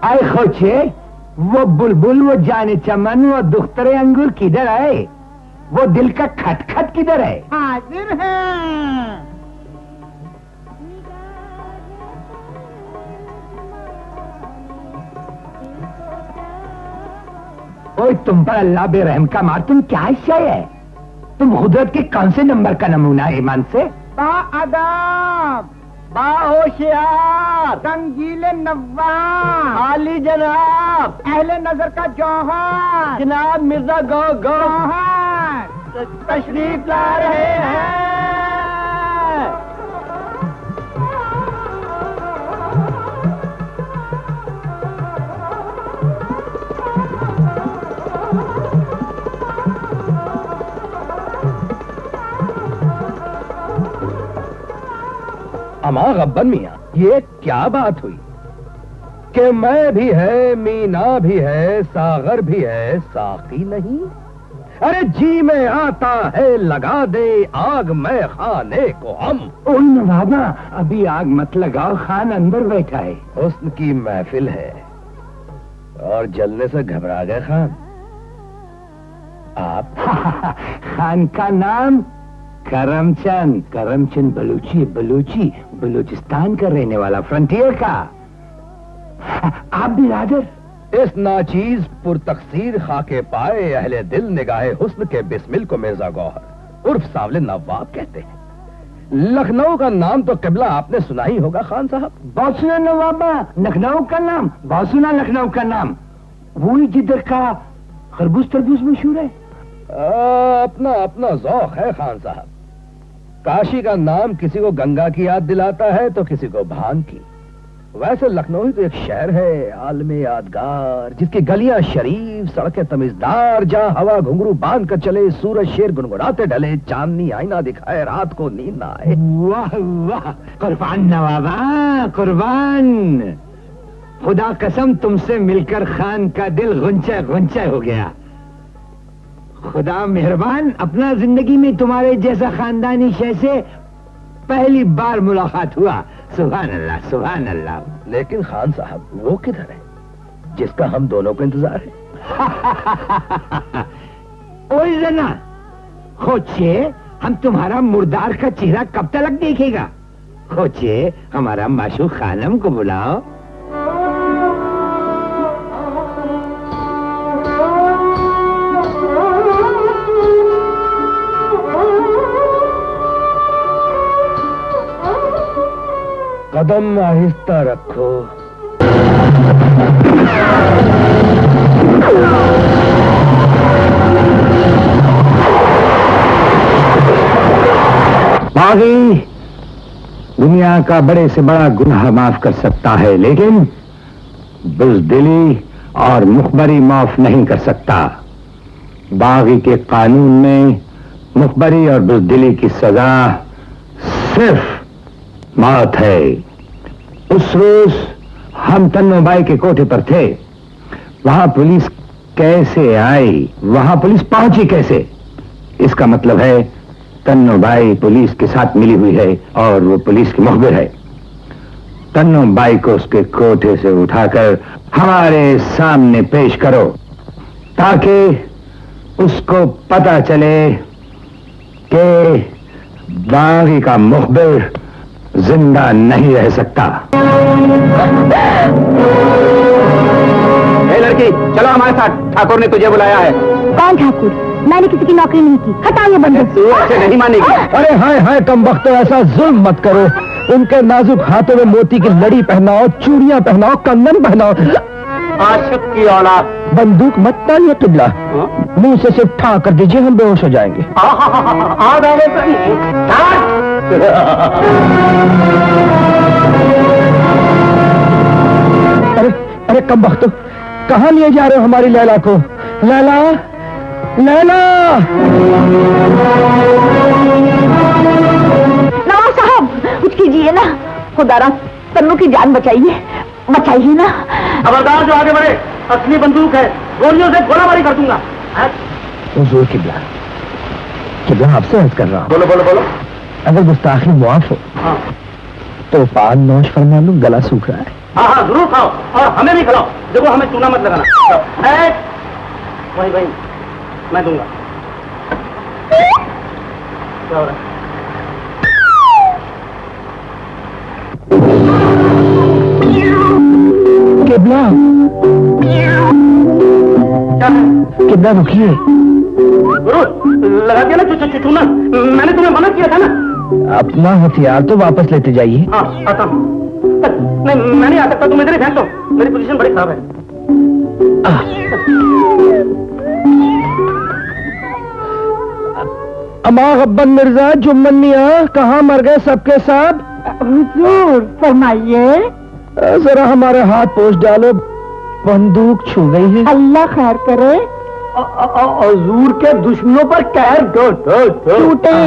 आए खोचे, वो बुलबुल, वो जाने चमन, वो दुख्तरे अंगूर किधर है? वो दिल का खटखट किधर है? हाजिर है। ओए तुम पर अल्लाह बेरहम का मार, तुम क्या शय है? तुम कुदरत के कौन से नंबर का नमूना है ईमान से? बाअदब, बाहोशियार, रंगीले नवाब, आली जनाब, अहले नजर का जौहर, जनाब मिर्जा गो जौहर तशरीफ ला रहे हैं। अमा गब्बन मियां, ये क्या बात हुई कि मैं भी है, मीना भी है, सागर भी है, साकी नहीं? अरे जी में आता है लगा दे आग में खाने को हम। ओ नवाबा, अभी आग मत लगाओ, खान अंदर बैठा है। हुस्न की महफिल है और जलने से घबरा गए खान। आप खान का नाम करमचंद, करमचंद बलूची, बलूचिस्तान का रहने वाला, फ्रंटियर का। आप बिरादर? इस नाचीज पुरतकसीर खाके पाए अहले दिल निगाहे हुस्न के बिस्मिल को मिर्जा गौहर उर्फ सांवले नवाब कहते हैं। लखनऊ का नाम तो किबला आपने सुना ही होगा खान साहब। बहुत सुना नवाबा, लखनऊ का नाम बहुत सुना, लखनऊ का नाम। वही जिधर का खरबूज तरबूज मशहूर है। अपना अपना जौक है खान साहब। काशी का नाम किसी को गंगा की याद दिलाता है तो किसी को भांग की। वैसे लखनऊ ही तो एक शहर है आलमे यादगार, जिसकी गलियां शरीफ, सड़कें तमीजदार, जहां हवा घुंघरू बांध कर चले, सूरज शेर गुनगुनाते ढले, चांदनी आईना दिखाए, रात को नींद ना आए। वाह वाह, कुर्बान नवाबा, कुर्बान। खुदा कसम तुमसे मिलकर खान का दिल गुंचा गुंचा हो गया। खुदा मेहरबान, अपना जिंदगी में तुम्हारे जैसा खानदानी शय से पहली बार मुलाकात हुआ। सुभान अल्लाह, सुभान अल्लाह। लेकिन खान साहब वो किधर है जिसका हम दोनों को इंतजार है? ओए जना, खोचे हम तुम्हारा मुर्दार का चेहरा कब तक देखेगा? खोचे हमारा माशूक खानम को बुलाओ। कदम आहिस्ता रखो। बागी दुनिया का बड़े से बड़ा गुनाह माफ कर सकता है, लेकिन बुज़दिली और मुखबरी माफ नहीं कर सकता। बागी के कानून में मुखबरी और बुज़दिली की सजा सिर्फ मौत है। उस रोज हम तन्नो बाई के कोठे पर थे। वहां पुलिस कैसे आई, वहां पुलिस पहुंची कैसे? इसका मतलब है तन्नो बाई पुलिस के साथ मिली हुई है और वो पुलिस की मुखबिर है। तन्नो बाई को उसके कोठे से उठाकर हमारे सामने पेश करो ताकि उसको पता चले कि बागी का मुखबिर जिंदा नहीं रह सकता। ए लड़की, चलो हमारे साथ, ठाकुर ने तुझे बुलाया है। कौन ठाकुर? मैंने किसी की नौकरी नहीं की। हटाओ ये बंदूक। तू ऐसे नहीं मानेगी। अरे हाय हाय, कम वक्त ऐसा जुल्म मत करो। उनके नाजुक हाथों में मोती की लड़ी पहनाओ, चूड़ियां पहनाओ, कंगन पहनाओ। आशिक की औलाद। बंदूक मत तानिए किबला, मुंह से सिर्फ ठा कर दीजिए, हम बेहोश हो जाएंगे। अरे अरे कम वक्त, कहाँ लिए जा रहे हो हमारी लैला को? लैला, लैला। नवाब साहब, कुछ कीजिए ना, खुदारा तन्नू की जान बचाइए, बचाइए ना। खबरदार जो आगे बढ़े, असली बंदूक है, गोलियों से गोलाबारी कर दूंगा। हुजूर किबला, किबला आपसे अर्ज कर रहा हूँ। बोलो बोलो बोलो। अगर गुस्ताखी मुआफ हो तो पान नौश फरमा लूं, गला सूख रहा है। हाँ हाँ जरूर खाओ, और हमें भी खिलाओ। देखो हमें चूना मत लगाना। वही वही मैं दूंगा। क्या हो रहा है? किबला, किबला रुकिए। गुरु लगा दिया ना चूना, मैंने तुम्हें मना किया था ना। अपना हथियार तो वापस लेते जाइए। हाँ आता हूँ। नहीं मैं नहीं आ सकता, तुम इधर ही फेंक दो, मेरी पोजीशन बड़ी खराब है। अमा गब्बन मिर्जा, जुम्मन मियां, कहाँ मर गए सबके सब? हुजूर फरमाइए। जरा हमारे हाथ पोंछ डालो, बंदूक छू गई है। अल्लाह खैर करे। हजूर के दुश्मनों पर कहर टूटे।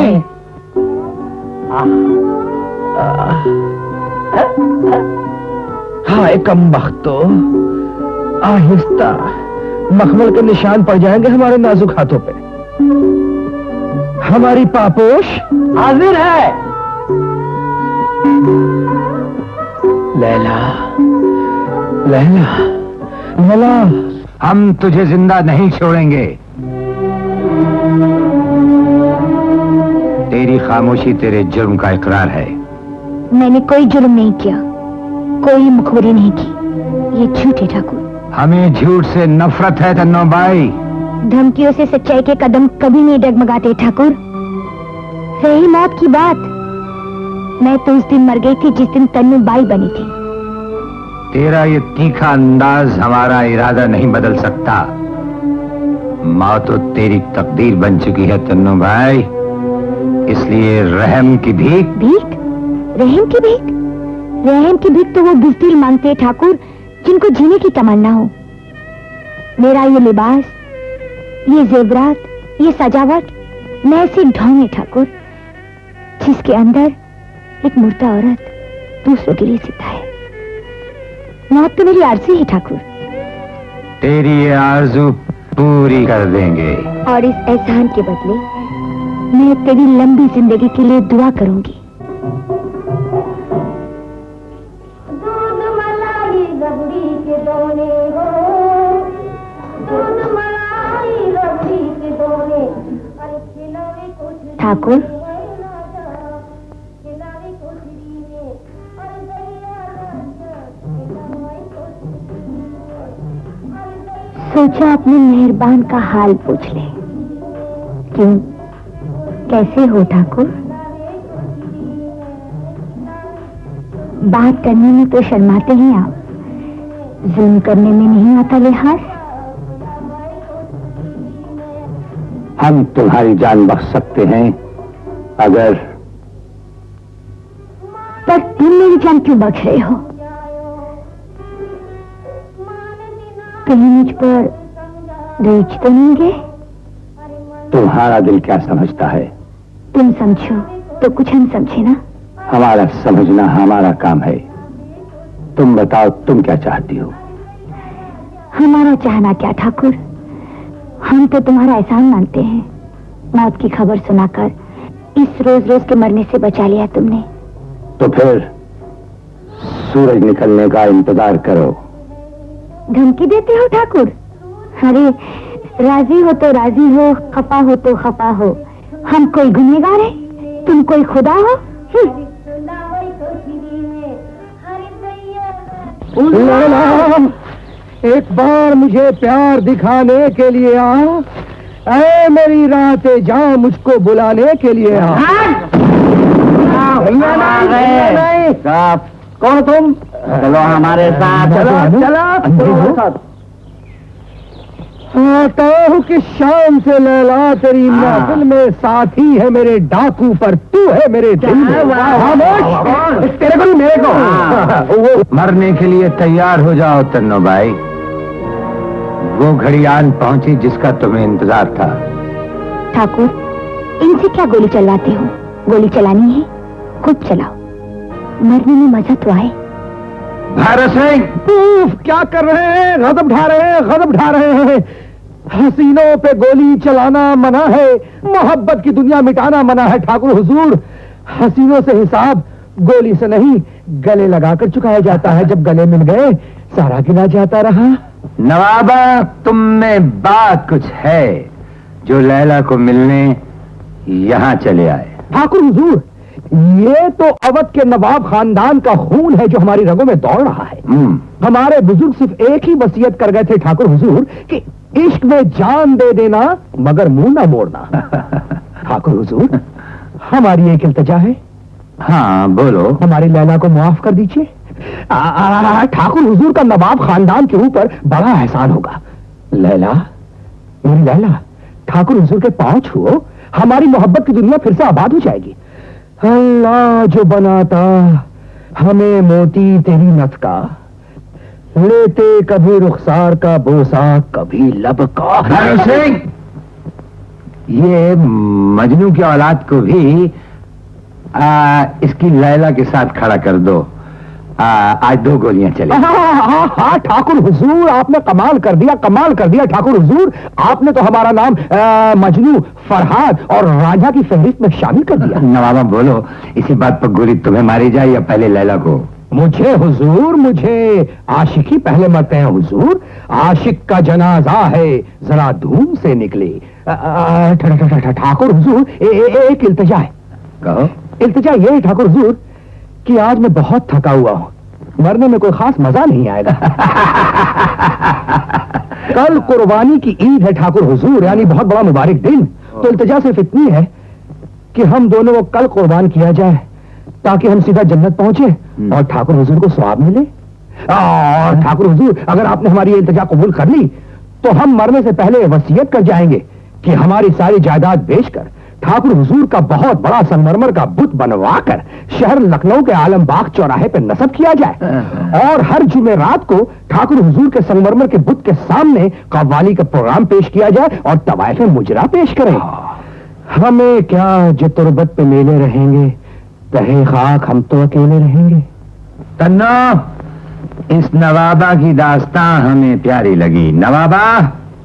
हाय कम बख्तो, आहिस्ता, मखमल के निशान पड़ जाएंगे हमारे नाजुक हाथों पे। हमारी पापोश हाजिर है। लैला, लैला, लैला, हम तुझे जिंदा नहीं छोड़ेंगे। तेरी खामोशी तेरे जुर्म का इकरार है। मैंने कोई जुर्म नहीं किया, कोई मुखबिरी नहीं की। ये झूठ है ठाकुर। हमें झूठ से नफरत है तन्नो भाई। धमकियों से सच्चाई के कदम कभी नहीं डगमगाते ठाकुर। रही मौत की बात, मैं तो उस दिन मर गई थी जिस दिन तन्नू बाई बनी थी। तेरा ये तीखा अंदाज हमारा इरादा नहीं बदल सकता। मौत तो तेरी तकदीर बन चुकी है तन्नू भाई, इसलिए रहम की भीख। भीख? रहम की भीख? रहम की भीख तो वो बुज़दिल मांगते हैं ठाकुर, जिनको जीने की तमन्ना हो। मेरा ये लिबास, ये जेवरात, ये सजावट महज ढोंग है ठाकुर, जिसके अंदर एक मुर्दा औरत दूसरों के लिए जिंदा है। मौत तो मेरी आरज़ू है ठाकुर। तेरी ये आरज़ू पूरी कर देंगे। और इस एहसान के बदले मैं तेरी लंबी जिंदगी के लिए दुआ करूंगी। ठाकुर, सोचा अपने मेहरबान का हाल पूछ ले। क्यों, कैसे हो ठाकुर? बात करने में तो शर्माते हैं आप, जुल्म करने में नहीं आता लिहाज। हम तुम्हारी जान बख्श सकते हैं अगर। पर तुम मेरी जान क्यों बख्श रहे हो? कहीं मुझ पर रेच तो नहीं गए? तुम्हारा दिल क्या समझता है? तुम समझो तो कुछ हम समझे ना। हमारा समझना हमारा काम है। तुम बताओ, तुम क्या चाहती हो? हमारा चाहना क्या ठाकुर, हम तो तुम्हारा एहसान मानते हैं। मौत की खबर सुनाकर इस रोज रोज के मरने से बचा लिया तुमने। तो फिर सूरज निकलने का इंतजार करो। धमकी देते हो ठाकुर? अरे राजी हो तो राजी हो, खफा हो तो खफा हो। हम कोई गुनहगार है, तुम कोई खुदा हो? एक बार मुझे प्यार दिखाने के लिए आ, ऐ मेरी रातें जा मुझको बुलाने के लिए आ। कौन तुम? चलो हमारे साथ। चलो आता हूँ कि शाम से लैला तेरी महफिल में साथी है मेरे डाकू, पर तू है मेरे दिल में। खामोश, तेरे को मेरे को। मरने के लिए तैयार हो जाओ तन्नो भाई। वो घड़ी आन पहुंची जिसका तुम्हें इंतजार था। ठाकुर, इनसे क्या गोली चलवाते हो? गोली चलानी है खूब चलाओ, मरने में मजा तो आए। भारत सिंह, क्या कर रहे हैं? गजब ढा रहे हैं, गजब ढा रहे हैं। हसीनों पे गोली चलाना मना है, मोहब्बत की दुनिया मिटाना मना है ठाकुर हुजूर। हसीनों से हिसाब गोली से नहीं, गले लगाकर चुकाया जाता है। जब गले मिल गए सारा गिना जाता रहा। नवाबा, तुम में बात कुछ है जो लैला को मिलने यहाँ चले आए। ठाकुर हुजूर, ये तो अवध के नवाब खानदान का खून है जो हमारी रगों में दौड़ रहा है। हमारे बुजुर्ग सिर्फ एक ही वसीयत कर गए थे ठाकुर हुजूर कि इश्क में जान दे देना मगर मुंह ना मोड़ना। ठाकुर हुजूर, हमारी एक इल्तिजा है। हाँ बोलो। हमारी लैला को माफ कर दीजिए। ठाकुर हुजूर का नवाब खानदान के ऊपर बड़ा एहसान होगा। लैला, मेरी लैला, ठाकुर हुजूर के पांव छुओ, हमारी मोहब्बत की दुनिया फिर से आबाद हो जाएगी। अल्लाह जो बनाता हमें मोती तेरी नथ का, लेते कभी रुखसार का बोसा कभी लब का। सिंह, ये मजनू की औलाद को भी इसकी लैला के साथ खड़ा कर दो आज 2 गोलियां चली। हाँ ठाकुर हुजूर, आपने कमाल कर दिया ठाकुर हुजूर। आपने तो हमारा नाम मजनू, फरहाद और राजा की फहरिस्त में शामिल कर दिया। नवाबा बोलो, इसी बात पर गोली तुम्हें मारी जाए या पहले लैला को? मुझे हुजूर, मुझे आशिकी पहले मरते हैं हुजूर। आशिक का जनाजा है, जरा धूम से निकले। ठाकुर हुजूर, एक इल्तिजा है। कहो। इल्तिजा ये है ठाकुर हुजूर कि आज मैं बहुत थका हुआ हूँ, मरने में कोई खास मजा नहीं आएगा। कल कुर्बानी की ईद है ठाकुर हुजूर, यानी बहुत बड़ा मुबारक दिन। तो इल्तिजा सिर्फ इतनी है कि हम दोनों को कल कुर्बान किया जाए ताकि हम सीधा जन्नत पहुंचे और ठाकुर हुजूर को सवाब मिले। और ठाकुर हुजूर, अगर आपने हमारी इल्तिजा कबूल कर ली तो हम मरने से पहले वसीयत कर जाएंगे कि हमारी सारी जायदाद बेचकर ठाकुर हुजूर का बहुत बड़ा संगमरमर का बुत बनवाकर शहर लखनऊ के आलमबाग चौराहे पर नस्ब किया जाए और हर जुमे रात को ठाकुर हुजूर के संगमरमर के बुत के सामने कव्वाली का प्रोग्राम पेश किया जाए और तवाइफ मुजरा पेश करें। हमें क्या जो तुरबत पे मेले रहेंगे, तहे खाक हम तो अकेले रहेंगे। तन्नो, इस नवाबा की दास्तां हमें प्यारी लगी। नवाबा,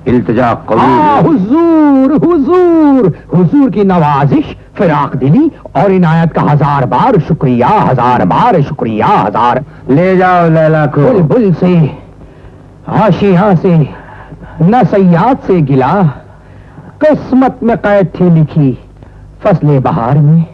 इल्तिजा कबूल। हुजूर हुजूर हुजूर की नवाजिश, फिराक दिली और इनायत का 1000 बार शुक्रिया, 1000 बार शुक्रिया, 1000। ले जाओ लैला को। बुलबुल से, आशिया से, न सयाद से गिला, किस्मत में कैद थी लिखी फसले बहार में।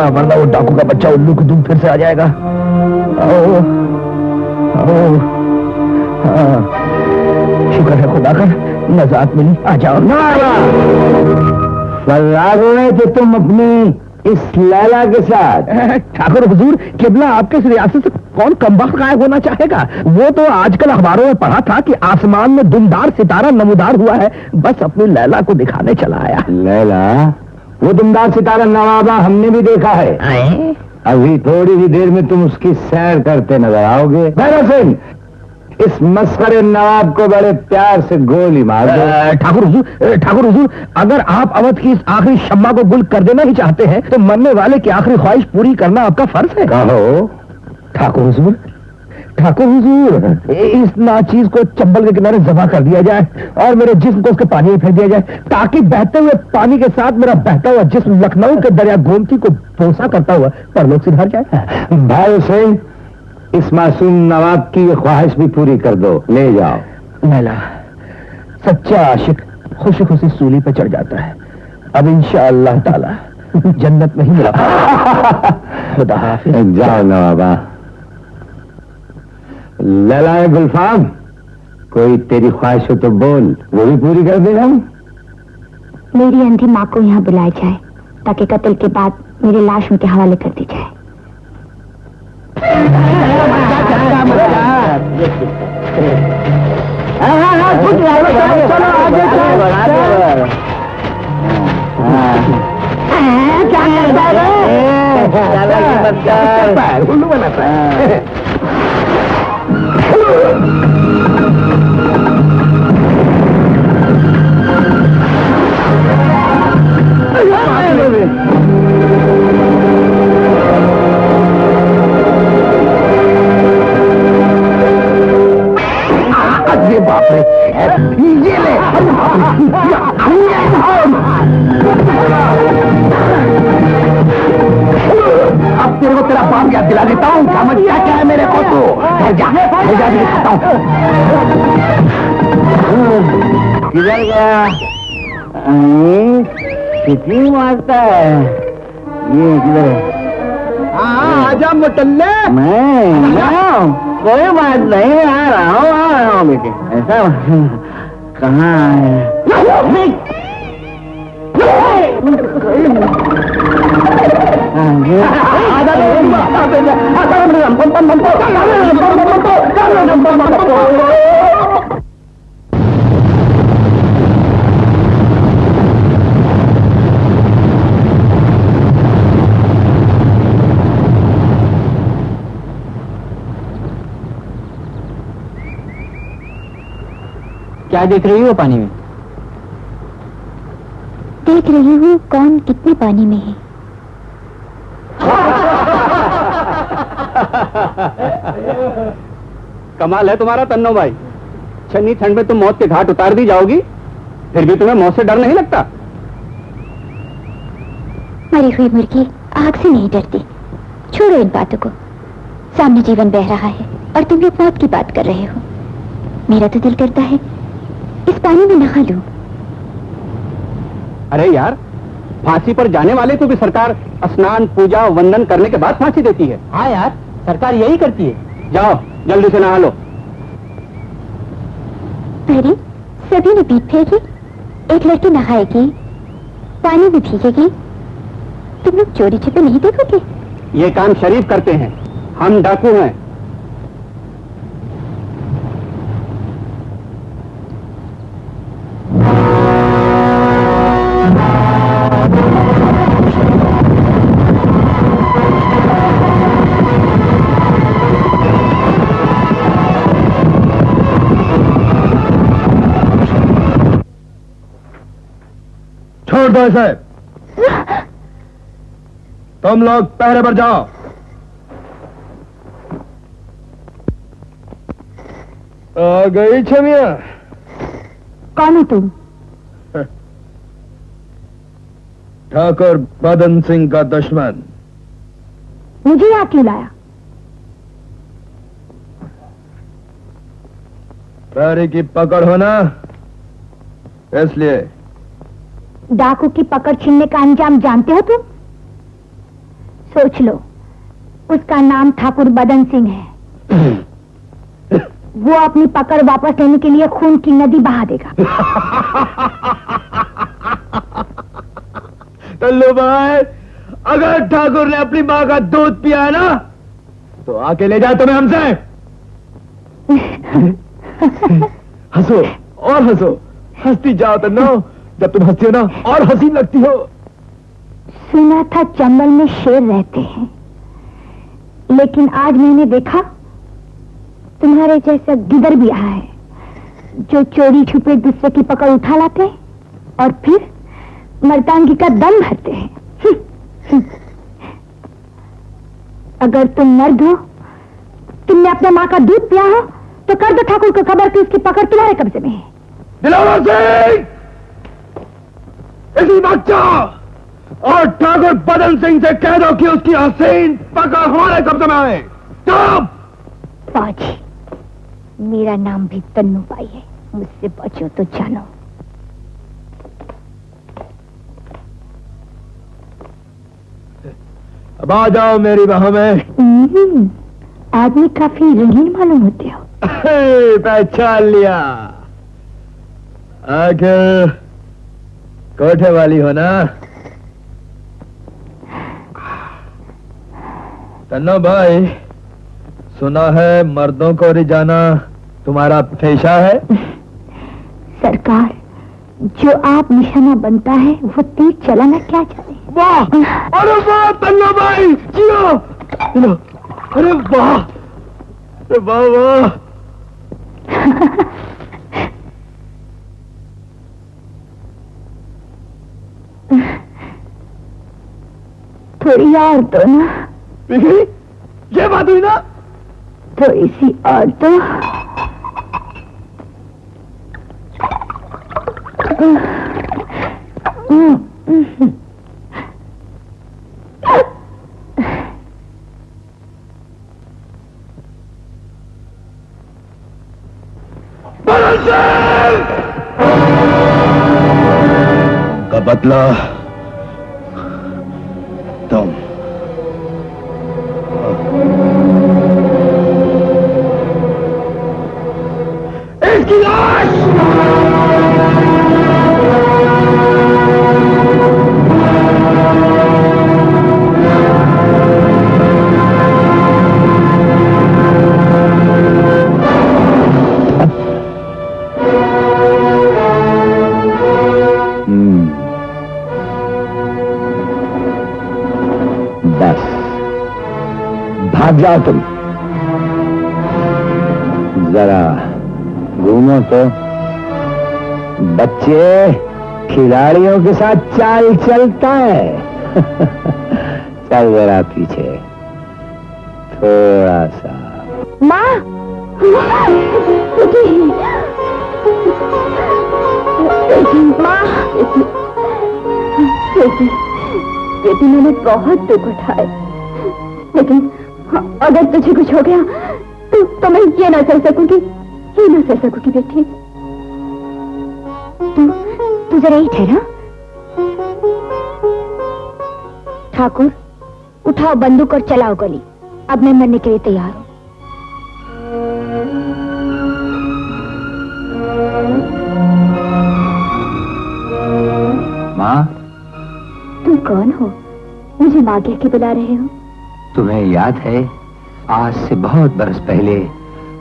वरना वो डाकू का बच्चा उल्लू की धूम फिर से आ जाएगा। आओ, आओ, हाँ, शुक्र है खुदा का, नजात मिली। आ जाओ। फर्रार हो रहे थे तुम अपने इस लैला के साथ? ठाकुर हुजूर, किबला आपके इस रियासत से कौन कमबख्त गायब होना चाहेगा? वो तो आजकल अखबारों में पढ़ा था कि आसमान में दुमदार सितारा नमूदार हुआ है, बस अपनी लैला को दिखाने चला आया। लैला? वो दुमदार सितारा नवाबा हमने भी देखा है। अभी थोड़ी ही देर में तुम उसकी सैर करते नजर आओगे। सिंह, इस मस्खरे नवाब को बड़े प्यार से गोली मार दो। ठाकुर हुजूर, अगर आप अवध की इस आखिरी शम्मा को गुल कर देना ही चाहते हैं तो मरने वाले की आखिरी ख्वाहिश पूरी करना आपका फर्ज है। कहो। ठाकुर हुजूर, इस नाचीज को चंबल के किनारे जमा कर दिया जाए और मेरे जिस्म को उसके पानी में फेंक दिया जाए ताकि बहते हुए पानी के साथ मेरा बहता हुआ जिस्म लखनऊ के दरिया गोमती को बोसा करता हुआ परलोक से धर जाए। भाई हुसैन, इस मासूम नवाब की ये ख्वाहिश भी पूरी कर दो। ले जाओ। लैला, सच्चा आशिक खुशी खुशी सूली पे चढ़ जाता है। अब इंशाअल्लाह ताला जन्नत में ही मिला। खुदा हाफिज। जाओ नवाबा। लैला गुलफाम, कोई तेरी ख्वाहिश हो तो बोल, वो भी पूरी कर देगा। मेरी अंधी माँ को यहाँ बुलाया जाए ताकि कत्ल के बाद मेरी लाश उनके हवाले कर दी जाए। बाप रे, ये ले। अब तेरे को तेरा बाप याद दिला देता हूँ। समझ क्या है मेरे को? तो दिखाता हूँ। किधर गया? कितनी मारता है ये? किधर है? आजा मुटल्ले। मैं कोई बात नहीं, आ रहा हूँ बेटे। ऐसा कहाँ है? क्या देख रही हो पानी में? देख रही हूँ कौन कितने पानी में है। कमाल है तुम्हारा तन्नो भाई। छन्नी ठंड में तुम मौत के घाट उतार दी जाओगी, फिर भी तुम्हें मौत से डर नहीं लगता? मरी हुई मुर्गी आग से नहीं डरती। छोड़ो इन बातों को। सामने जीवन बह रहा है और तुम लोग मौत की बात कर रहे हो। मेरा तो दिल करता है इस पानी में नहा लूं। अरे यार, फांसी पर जाने वाले को भी सरकार स्नान पूजा वंदन करने के बाद फांसी देती है। हाँ यार, सरकार यही करती है। जाओ जल्दी से नहा लो। अरे सभी ने पीठ फेंकी, एक लड़की नहाएगी, पानी में भीगेगी, तुम लोग चोरी छिपे नहीं देखोगे? ये काम शरीफ करते हैं, हम डाकू हैं। छोड़ दो इसे। तुम लोग पहरे पर जाओ। आ गई छमिया। कौन हो तुम? ठाकुर बदन सिंह का दुश्मन। मुझे यहाँ क्यों लाया? पहरे की पकड़ हो ना, इसलिए। डाकू की पकड़ छीनने का अंजाम जानते हो तुम? सोच लो, उसका नाम ठाकुर बदन सिंह है। वो अपनी पकड़ वापस लेने के लिए खून की नदी बहा देगा। टल्लू भाई, अगर ठाकुर ने अपनी माँ का दूध पिया है ना, तो आके ले जा तुम्हें हमसे। हंसो और हंसो, हंसती जाओ तन्नो। जब तुम हंसती हो ना और हंसी लगती हो। सुना था चंबल में शेर रहते हैं, लेकिन आज मैंने देखा तुम्हारे जैसा गिदर भी आया है, जो चोरी छुपे दूसरे की पकड़ उठा लाते हैं और फिर मर्दानगी का दम भरते हैं। अगर तुम मर्द हो, तुमने अपने माँ का दूध पिया हो, तो कर दो ठाकुर को खबर कि उसकी पकड़ तुम्हारे कब्जे में है। दिलावर सिंह, इसी वक्त जाओ और ठाकुर बदन सिंह से कह दो कि उसकी हसीन पकड़ हमारे कब्जे में आए। फौजी, मेरा नाम भी तन्नू बाई है, मुझसे बचो तो जानो। अब आ जाओ मेरी बाहों में। आदमी काफी रंगीन मालूम होते हो। पहचान लिया। आखिर कोठे वाली हो ना? तन्नो भाई, सुना है मर्दों को रिझाना तुम्हारा पेशा है। सरकार, जो आप निशाना बनता है वो तीर चलाना क्या जाने। वाह, अरे वाह तन्नो भाई, जियो। अरे वाह, अरे वाह वाह। थोड़ी और तो ना। ये बात हुई ना? थोड़ी सी और तो। का बदला तुम। इसकी लाश अब जाओ तुम, जरा घूमो तो। बच्चे खिलाड़ियों के साथ चाल चलता है। चल जरा पीछे थोड़ा सा। माँ, माँ, बेटी मैंने बहुत दुख उठाए, लेकिन अगर तुझे कुछ हो गया तो मैं ये ना सह सकूंगी, ये ना सह सकूंगी बेटी। तू जरा ही ठहरा। ठाकुर, उठाओ बंदूक और चलाओ गोली। अब मैं मरने के लिए तैयार हूं। माँ, तुम कौन हो? मुझे माँ कह के बुला रहे हो? तुम्हें याद है आज से बहुत बरस पहले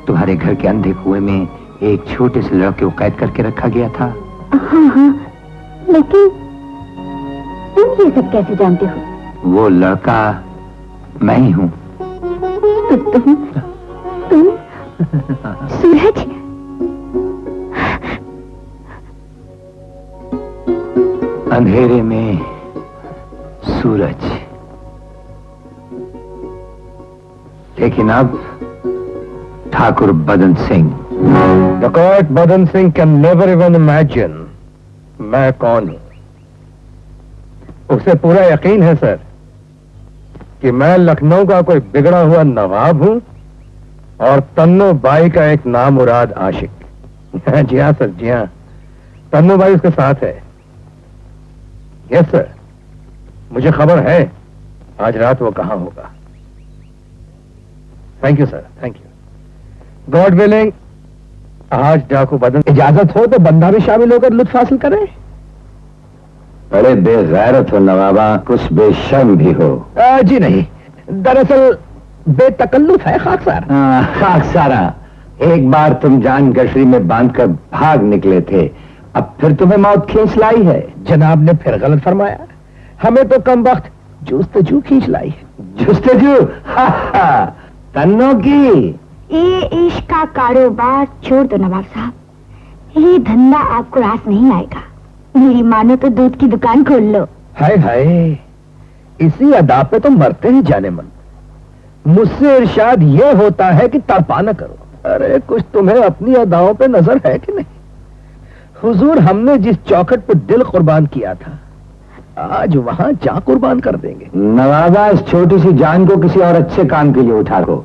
तुम्हारे घर के अंधे कुएं में एक छोटे से लड़के को कैद करके रखा गया था? हाँ हाँ, लेकिन तुम ये सब कैसे जानते हो? वो लड़का मैं ही हूँ। तुम सूरज? अंधेरे में सूरज। लेकिन अब ठाकुर बदन सिंह। डकैत बदन Singh can never even imagine मैं कौन हूं। उसे पूरा यकीन है सर कि मैं लखनऊ का कोई बिगड़ा हुआ नवाब हूं और तन्नू बाई का एक नामुराद आशिक। जी हाँ सर, जी हाँ, तन्नू बाई उसके साथ है। यस सर, मुझे खबर है आज रात वो कहां होगा। Thank you sir, thank you. God willing आज डाकू बदन, इजाजत हो तो बंदा भी शामिल होकर लुत्फ हासिल करे। बड़े बेगैरत हो नवाबा, कुछ बेशर्म भी हो। जी नहीं, दरअसल बेतकल्लुफ है खाकसार। खाकसारा, एक बार तुम जान गशरी में बांधकर भाग निकले थे, अब फिर तुम्हें मौत खींच लाई है। जनाब ने फिर गलत फरमाया, हमें तो कम वक्त जुस्तजू खींच लाई है। जुस्तजू? तन्नों की। ये इश्क का कारोबार छोड़ दो नवाब साहब, ये धंधा आपको रास नहीं आएगा। मेरी मानो तो दूध की दुकान खोल लो। हाय हाय, इसी अदा पे तो मरते हैं जाने मन। मुझसे इरशाद ये होता है कि तड़पा न करो। अरे कुछ तुम्हें अपनी अदाओं पे नजर है कि नहीं? हुजूर, हमने जिस चौखट पे दिल कुर्बान किया था आज वहां जान कुर्बान कर देंगे। नवाबा, इस छोटी सी जान को किसी और अच्छे काम के लिए उठा लो।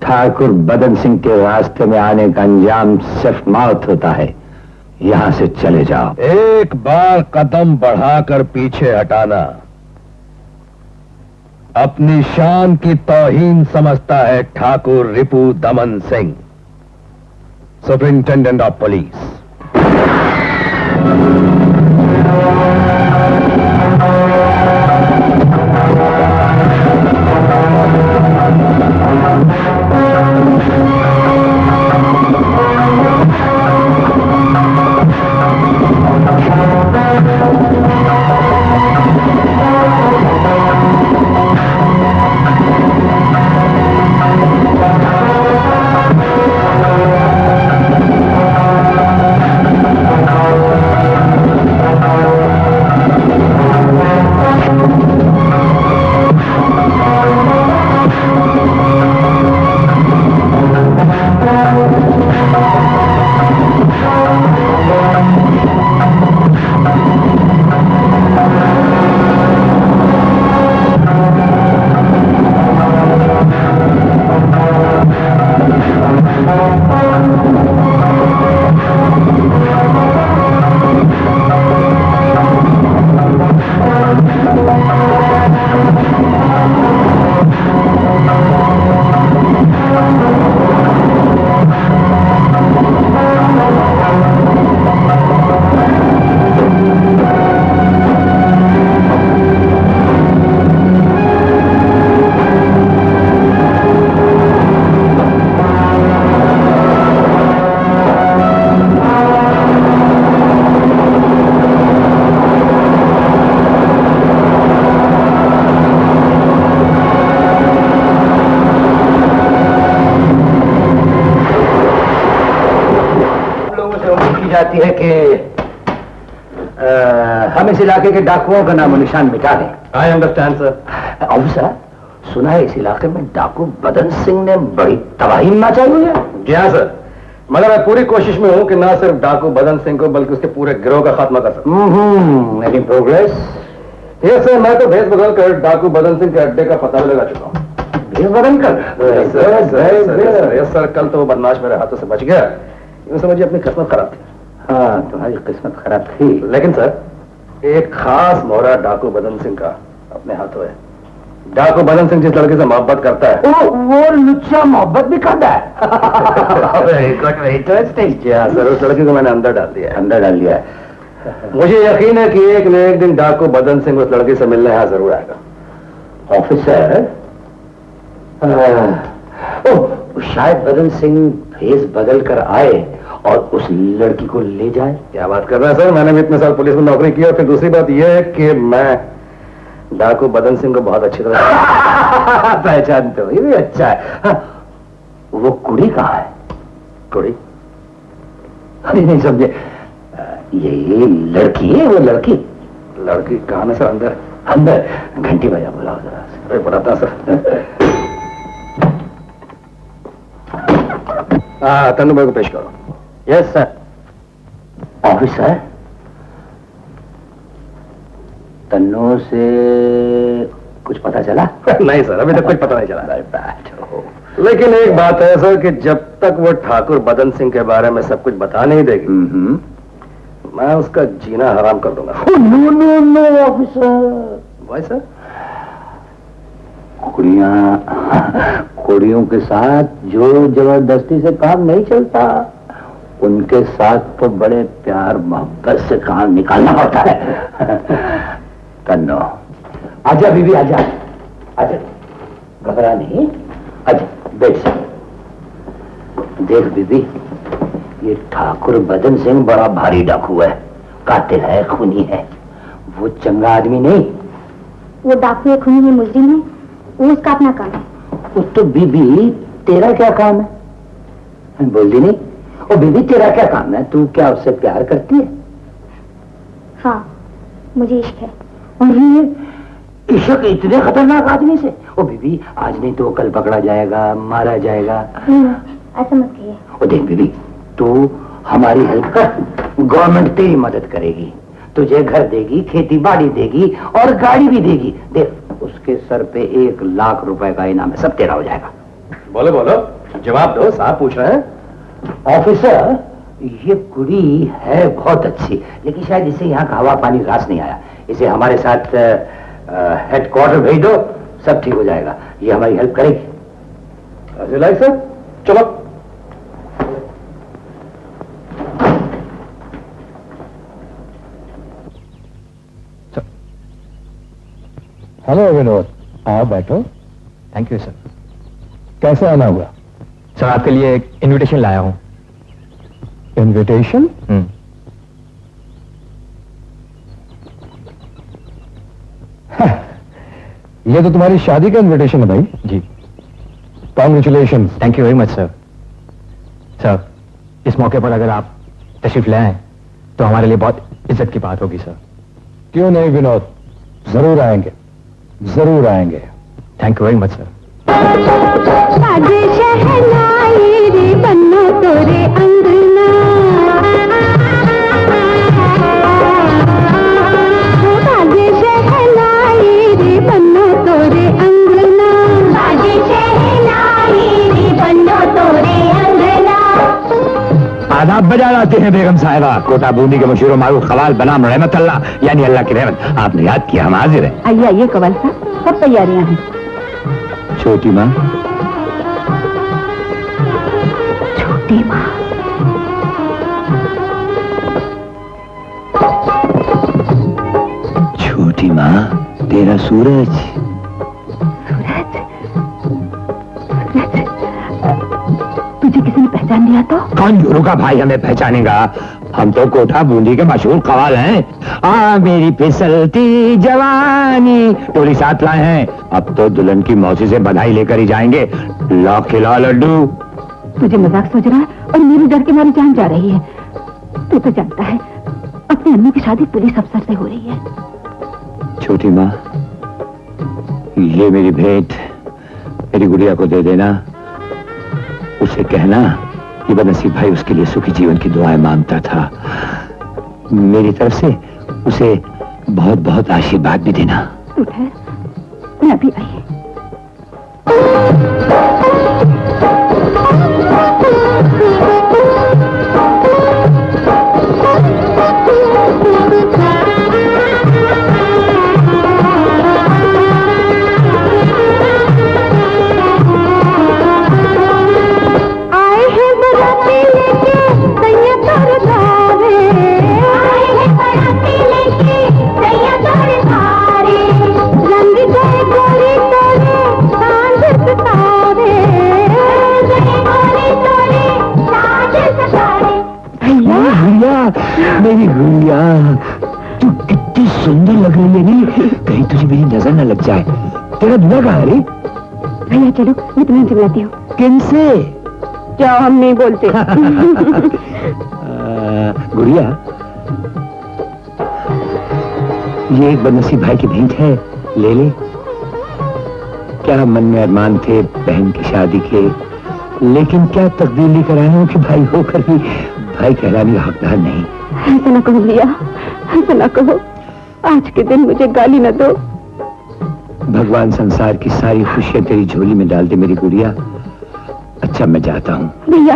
ठाकुर बदन सिंह के रास्ते में आने का अंजाम सिर्फ मौत होता है। यहां से चले जाओ। एक बार कदम बढ़ाकर पीछे हटाना अपनी शान की तौहीन समझता है ठाकुर रिपू दमन सिंह, सुपरिंटेंडेंट ऑफ पुलिस। हम इस इलाके के डाकुओं का नामो निशान मिटा दें। I understand sir. ऑफिसर, सुना है इस इलाके में डाकू बदन सिंह ने बड़ी तबाही मचाई हुई है। जी हाँ सर, मगर मैं पूरी कोशिश में हूँ कि ना सिर्फ डाकू बदन सिंह को बल्कि उसके पूरे गिरोह का खात्मा कर सकूं। Any progress? ये सर, मैं तो भेस बदल कर डाकू बदन सिंह के अड्डे का पता भी लगा चुका हूँ। भेस बदल कर? यस सर, कल तो वो बदमाश मेरे हाथों से बच गया। यूँ समझिए अपनी किस्मत खराब थी। हाँ, तुम्हारी किस्मत खराब थी। लेकिन सर, एक खास मोहरा डाकू बदन सिंह का अपने हाथों है। डाकू बदन सिंह जिस लड़के से मोहब्बत करता है वो लुच्चा मोहब्बत भी करता है। सर, उस लड़के को मैंने अंदर डाल दिया है। अंदर डाल दिया है। मुझे यकीन है कि एक न एक दिन डाकू बदन सिंह उस लड़के से मिलने यहाँ जरूर आएगा। ऑफिसर, शायद बदन सिंह भेस बदल कर आए और उस लड़की को ले जाए। क्या बात कर रहे हैं सर, मैंने भी इतने साल पुलिस में नौकरी की। और फिर दूसरी बात यह है कि मैं डाकू बदन सिंह को बहुत अच्छी तरह पहचानते हो, ये भी अच्छा है। हाँ, वो कुड़ी कहाँ है? कुड़ी? अरे नहीं समझे, ये लड़की है। वो लड़की कहाँ है सर? अंदर? अंदर घंटी बजा, बुलाओ जरा। अरे बताता सर। हाँ, तन्नू भाई को पेश करो। Yes sir. ऑफिसर, तन्नू से कुछ पता चला? नहीं सर, अभी तक कुछ पता नहीं चला। लेकिन एक बात है सर कि जब तक वो ठाकुर बदन सिंह के बारे में सब कुछ बता नहीं देगी, मैं उसका जीना हराम कर दूंगा। No no no officer. भाई सर, कुड़ियों के साथ जो जबरदस्ती से काम नहीं चलता, उनके साथ तो बड़े प्यार मोहब्बत से काम निकालना पड़ता है। तन्नो, आजा बीबी, आजा आजा, घबरा नहीं, आजा बैठ जा। देख बीबी, ये ठाकुर बदन सिंह बड़ा भारी डाकू है, कातिल है, खूनी है। वो चंगा आदमी नहीं। वो डाकू है, खूनी है, मुजरिम है, वो उसका अपना काम है। वो तो बीबी, तेरा क्या काम है? बोल दी नहीं। ओ बीबी, तेरा क्या काम है? तू क्या उससे प्यार करती है? हाँ, मुझे इश्क है। और ये इश्क इतने खतरनाक आदमी से? ओ बीबी, आज नहीं तो कल पकड़ा जाएगा, मारा जाएगा। ऐसा मत कहिए। ओ देख बीबी, तू हमारी हेल्प कर, गवर्नमेंट तेरी मदद करेगी, तुझे घर देगी, खेती बाड़ी देगी और गाड़ी भी देगी। देख, उसके सर पे 1 लाख रुपए का इनाम है, सब तेरा हो जाएगा। बोलो बोलो, जवाब दो, साहब पूछ रहे हैं। ऑफिसर, ये कुड़ी है बहुत अच्छी, लेकिन शायद इसे यहाँ का हवा पानी रास नहीं आया। इसे हमारे साथ हेडक्वार्टर भेज दो, सब ठीक हो जाएगा। ये हमारी हेल्प करेगी। लाइक सर, चलो। हेलो विनोद, आओ बैठो। Thank you sir. कैसे आना हुआ? सर, आपके लिए एक इनविटेशन लाया हूं। इनविटेशन? ये तो तुम्हारी शादी का इनविटेशन है भाई। जी, congratulation. Thank you very much sir. Sir, इस मौके पर अगर आप तशरीफ ले आए तो हमारे लिए बहुत इज्जत की बात होगी सर। क्यों नहीं विनोद, जरूर आएंगे, जरूर आएंगे। Thank you very much sir. तोरे अंगना, बाजे शहनाई रे बन्नो तोरे अंगना, बाजे शहनाई रे बन्नो तोरे अंगना। आदाब बजा लाते हैं बेगम साहिबा। कोटा बूंदी के मशहूर मारूफ खवाल बनाम रहमत अल्लाह, यानी अल्लाह की रहमत। आपने याद किया, हम हाजिर हैं। आइए आइए कवाल साहब, सब तैयारियां हैं। छोटी माँ, छोटी माँ, छोटी माँ, तेरा सूरज। तुझे किसी ने पहचान लिया तो? कौन गुरु का भाई हमें पहचानेगा? हम तो कोठा बूंदी के मशहूर कवाल हैं। मेरी फिसलती जवानी टोली साथ लाए हैं। अब तो दुल्हन की मौसी से बधाई लेकर ही जाएंगे। ला खिला लड्डू। तुझे मजाक सोच रहा है और मेरी डर के मारी जान जा रही है। तू तो जानता है अब अपनी अम्मी की शादी पुलिस अफसर से हो रही है। छोटी माँ, ये मेरी भेंट मेरी गुड़िया को दे देना। उसे कहना कि बदनसीब भाई उसके लिए सुखी जीवन की दुआएं मांगता था। मेरी तरफ से उसे बहुत बहुत आशीर्वाद भी देना। तू ठहर, मैं अभी आई। मेरी गुड़िया, तू कितनी सुंदर लग रही है। नहीं कहीं तुझे मेरी नजर न लग जाए। तेरा दूल्हा कहाँ है रे? भैया चलो, मैं तुम्हें जिलाती हूँ। किनसे? क्या हम नहीं बोलते। गुड़िया, ये एक बदनसीब भाई की भेंट है, ले ले। क्या मन में अरमान थे बहन की शादी के, लेकिन क्या तकदीर लेकर आया हूँ कि भाई होकर भी भाई कहलाने का हकदार नहीं। ऐसा न कहो भैया, ऐसा न कहो। आज के दिन मुझे गाली न दो। भगवान संसार की सारी खुशियां तेरी झोली में डाल दे मेरी गुड़िया। अच्छा मैं जाता हूँ। भैया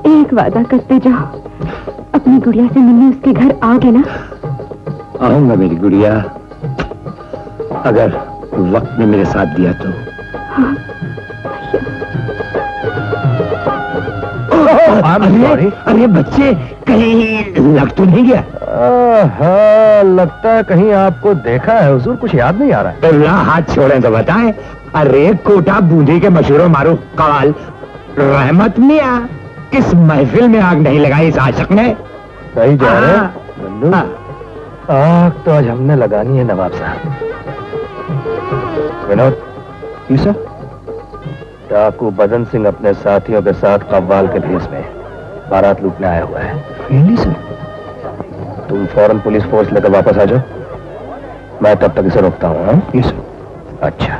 एक वादा करते जाओ, अपनी गुड़िया से मिलने उसके घर आओगे ना? आऊंगा मेरी गुड़िया, अगर वक्त ने मेरे साथ दिया तो। हाँ। अरे बच्चे, कहीं लग तो नहीं गया? हाँ, लगता है कहीं आपको देखा है हुजूर, कुछ याद नहीं आ रहा है। हाथ छोड़े तो बताएं। अरे कोटा बूंदी के मशहूर मारूफ कवाल रहमत मियां, किस महफिल में आग नहीं लगाई इस आशिक ने? सही जा रहे हैं। आग तो आज हमने लगानी है नवाब साहब। विनोद, जी सर। डाकू बदन सिंह अपने साथियों के साथ कव्वाल के भेष में बारात लूटने आया हुआ है। Really sir? तुम फौरन पुलिस फोर्स लेकर वापस आ जाओ, मैं तब तक इसे रोकता हूँ। हाँ? जी सर। अच्छा।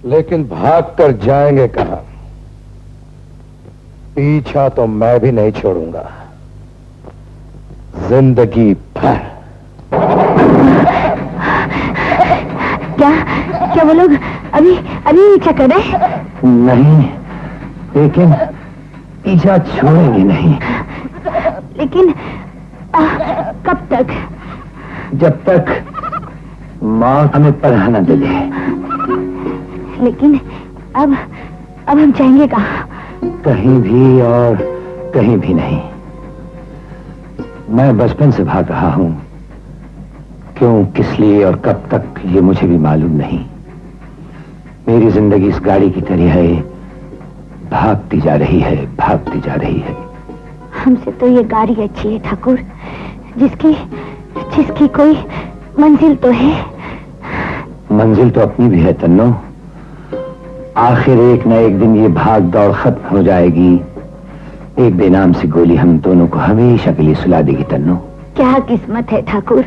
लेकिन भाग कर जाएंगे कहां? पीछा तो मैं भी नहीं छोड़ूंगा जिंदगी भर। क्या क्या वो लोग अभी अभी क्या कर रहे हैं? नहीं, लेकिन पीछा छोड़ेंगे नहीं। लेकिन कब तक? जब तक मौत हमें पनाह न दे दे। लेकिन अब हम जाएंगे कहाँ? कहीं भी और कहीं भी नहीं। मैं बचपन से भाग रहा हूं, क्यों, किस लिए और कब तक ये मुझे भी मालूम नहीं। मेरी जिंदगी इस गाड़ी की तरह है, भागती जा रही है, भागती जा रही है। हमसे तो ये गाड़ी अच्छी है ठाकुर, जिसकी कोई मंजिल तो है। मंजिल तो अपनी भी है तन्नो। आखिर एक न एक दिन ये भाग दौड़ खत्म हो जाएगी। एक बेनाम सी गोली हम दोनों को हमेशा के लिए सुला देगी तन्नो। क्या किस्मत है ठाकुर,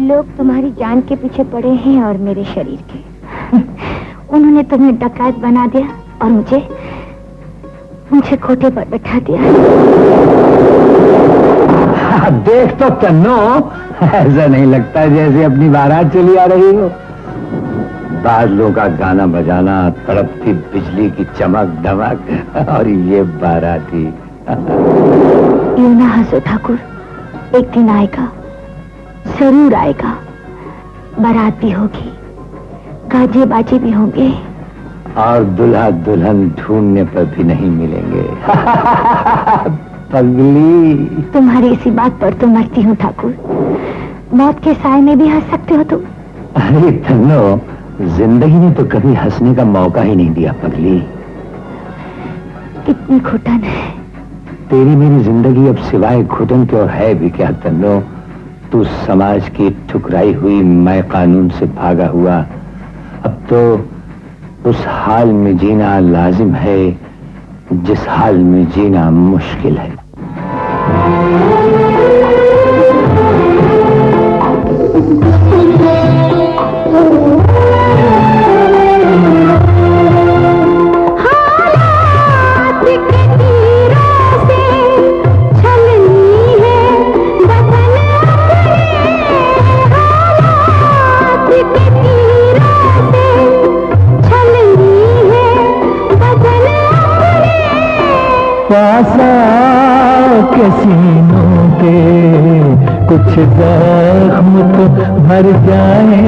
लोग तुम्हारी जान के पीछे पड़े हैं और मेरे शरीर के। उन्होंने तुम्हें डकैत बना दिया और मुझे खोटे पर बैठा दिया। देख तो तन्नो, ऐसा नहीं लगता जैसे अपनी बारात चली आ रही हो। बादलों का गाना बजाना, तड़पती बिजली की चमक दमक, और ये बाराती। यूं ना हंसो ठाकुर, एक दिन आएगा, जरूर आएगा। बारात भी होगी, गाजे बाजे भी होंगे, और दुल्हा दुल्हन ढूंढने पर भी नहीं मिलेंगे। पगली, तुम्हारी इसी बात पर तो मरती हूँ ठाकुर। मौत के साए में भी हंस सकते हो तुम। अरे तन्नो, जिंदगी ने तो कभी हंसने का मौका ही नहीं दिया पगली। कितनी घुटन है। तेरी मेरी जिंदगी अब सिवाय घुटन के और है भी क्या तन्नो? तू समाज की ठुकराई हुई, मैं कानून से भागा हुआ। अब तो उस हाल में जीना लाजिम है जिस हाल में जीना मुश्किल है। के सीनों पे कुछ जख्म तो भर जाए,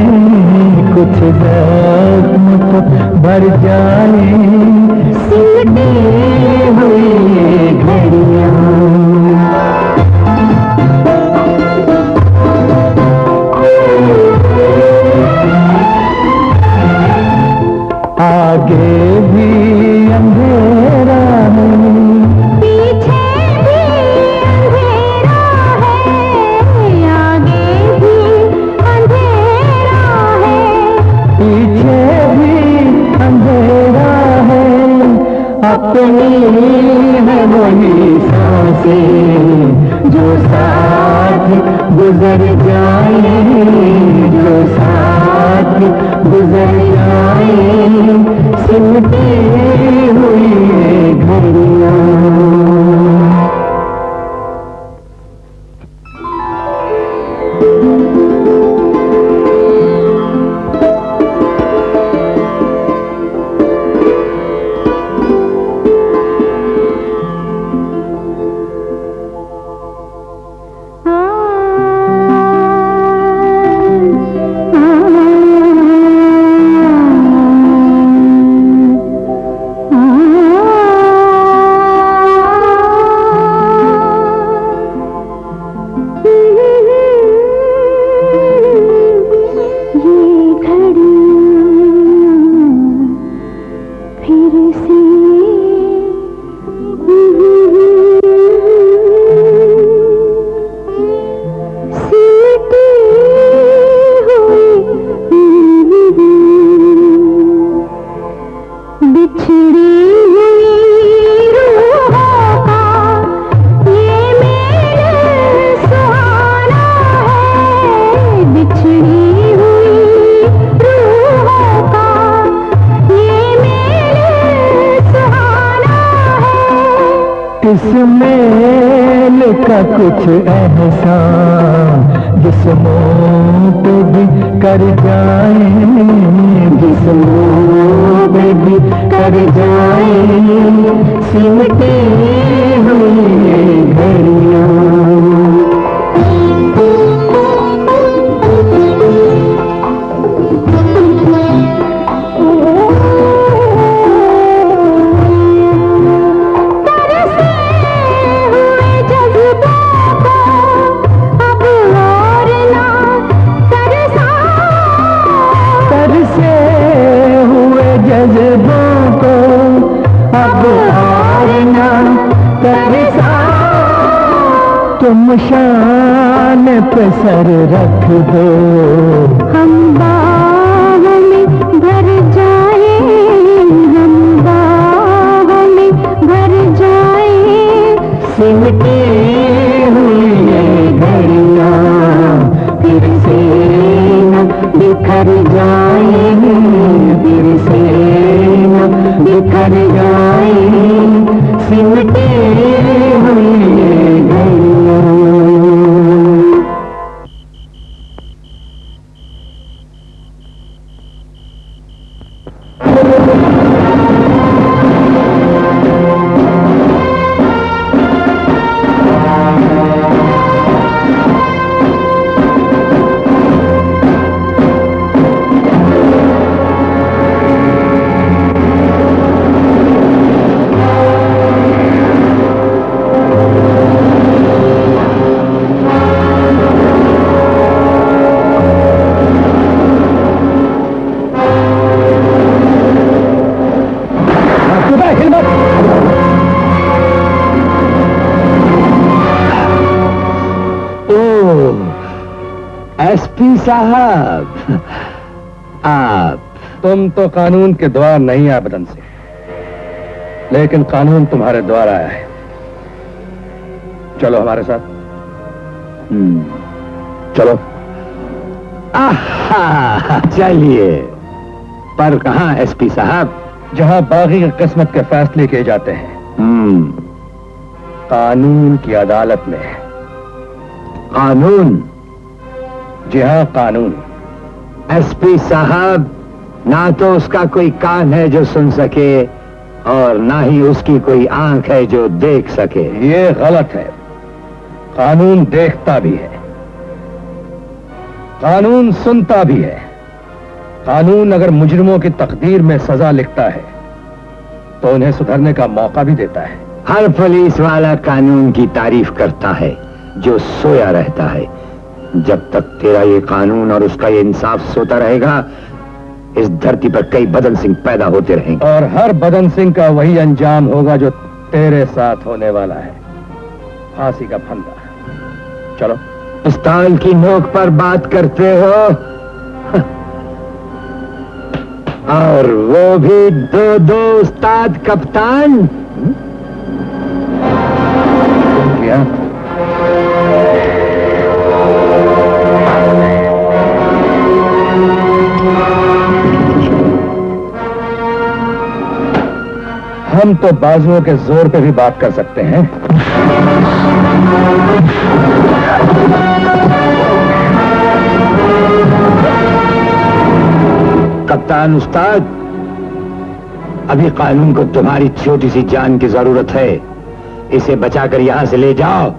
कुछ जख्म तो भर जाए। सिमटी हुई घड़ियां आगे भी अंधेरा है, पीछे भी अंधेरा है। आगे भी अंधेरा है, पीछे भी अंधेरा है। अपनी है वही सांसें जो साथ गुजर जाए, जो साथ गुजर जाए। सिमटी हुई घड़ियां इस मेल का कुछ एहसान जिस मुंह पे भी कर जाए, जिस मुंह पे भी कर जाए, सिमटे हुए घड़ियां। तुम शान पे सर रख दो, हम बाहों में भर जाए, हम बाहों में भर जाए, सिमटे हुए घड़ियां फिर से न बिखर जाए, फिर से न बिखर जाए, सिमटे हुए एसपी साहब, आप तुम तो कानून के द्वार नहीं आए बदन से, लेकिन कानून तुम्हारे द्वार आया है। चलो हमारे साथ। चलो। चलिए, पर कहां एसपी साहब? जहां बागी की किस्मत के फैसले किए जाते हैं, कानून की अदालत में। कानून? जी हाँ, कानून। एसपी साहब, ना तो उसका कोई कान है जो सुन सके और ना ही उसकी कोई आंख है जो देख सके। ये गलत है। कानून देखता भी है, कानून सुनता भी है। कानून अगर मुजरिमों की तकदीर में सजा लिखता है तो उन्हें सुधरने का मौका भी देता है। हर पुलिस वाला कानून की तारीफ करता है जो सोया रहता है। जब तक तेरा ये कानून और उसका ये इंसाफ सोता रहेगा, इस धरती पर कई बदन सिंह पैदा होते रहेंगे, और हर बदन सिंह का वही अंजाम होगा जो तेरे साथ होने वाला है, फांसी का फंदा। चलो। पिस्तौल की नोक पर बात करते हो, और वो भी दो उस्ताद कप्तान। क्या? हम तो बाजुओं के जोर पे भी बात कर सकते हैं। कप्तान उस्ताद, अभी कानून को तुम्हारी छोटी सी जान की जरूरत है। इसे बचाकर यहां से ले जाओ।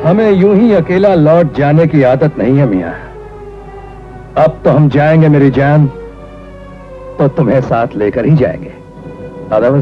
हमें यूं ही अकेला लौट जाने की आदत नहीं है मियां। अब तो हम जाएंगे मेरी जान, तो तुम्हें साथ लेकर ही जाएंगे। आदाब।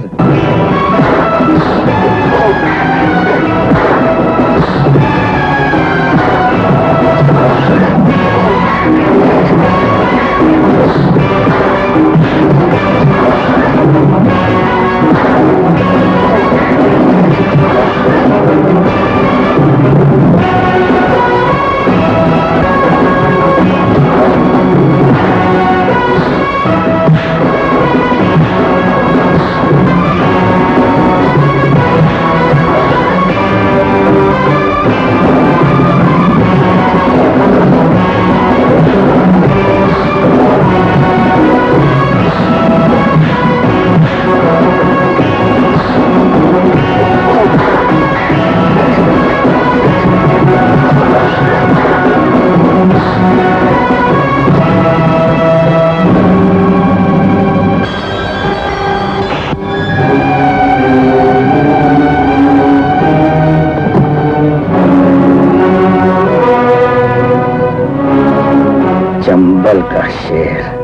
शेर।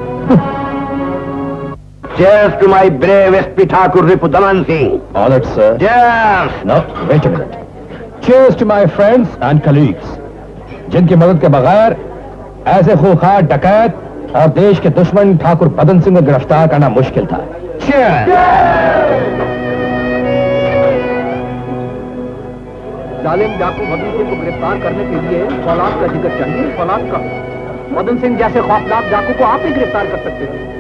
Cheers to my brave SP Thakur Ripudaman Singh. Honored, sir. Cheers. No, wait a minute. Cheers to my friends and colleagues, जिनकी मदद के बगैर ऐसे खूंखार डकैत और देश के दुश्मन ठाकुर बदन सिंह को गिरफ्तार करना मुश्किल था। Cheers. जालिम डाकू बदन सिंह को गिरफ्तार करने के लिए फौलाद का जिक्र चाहिए। फौलाद का बदन सिंह जैसे खौफनाक डाकू को आप ही गिरफ्तार कर सकते थे।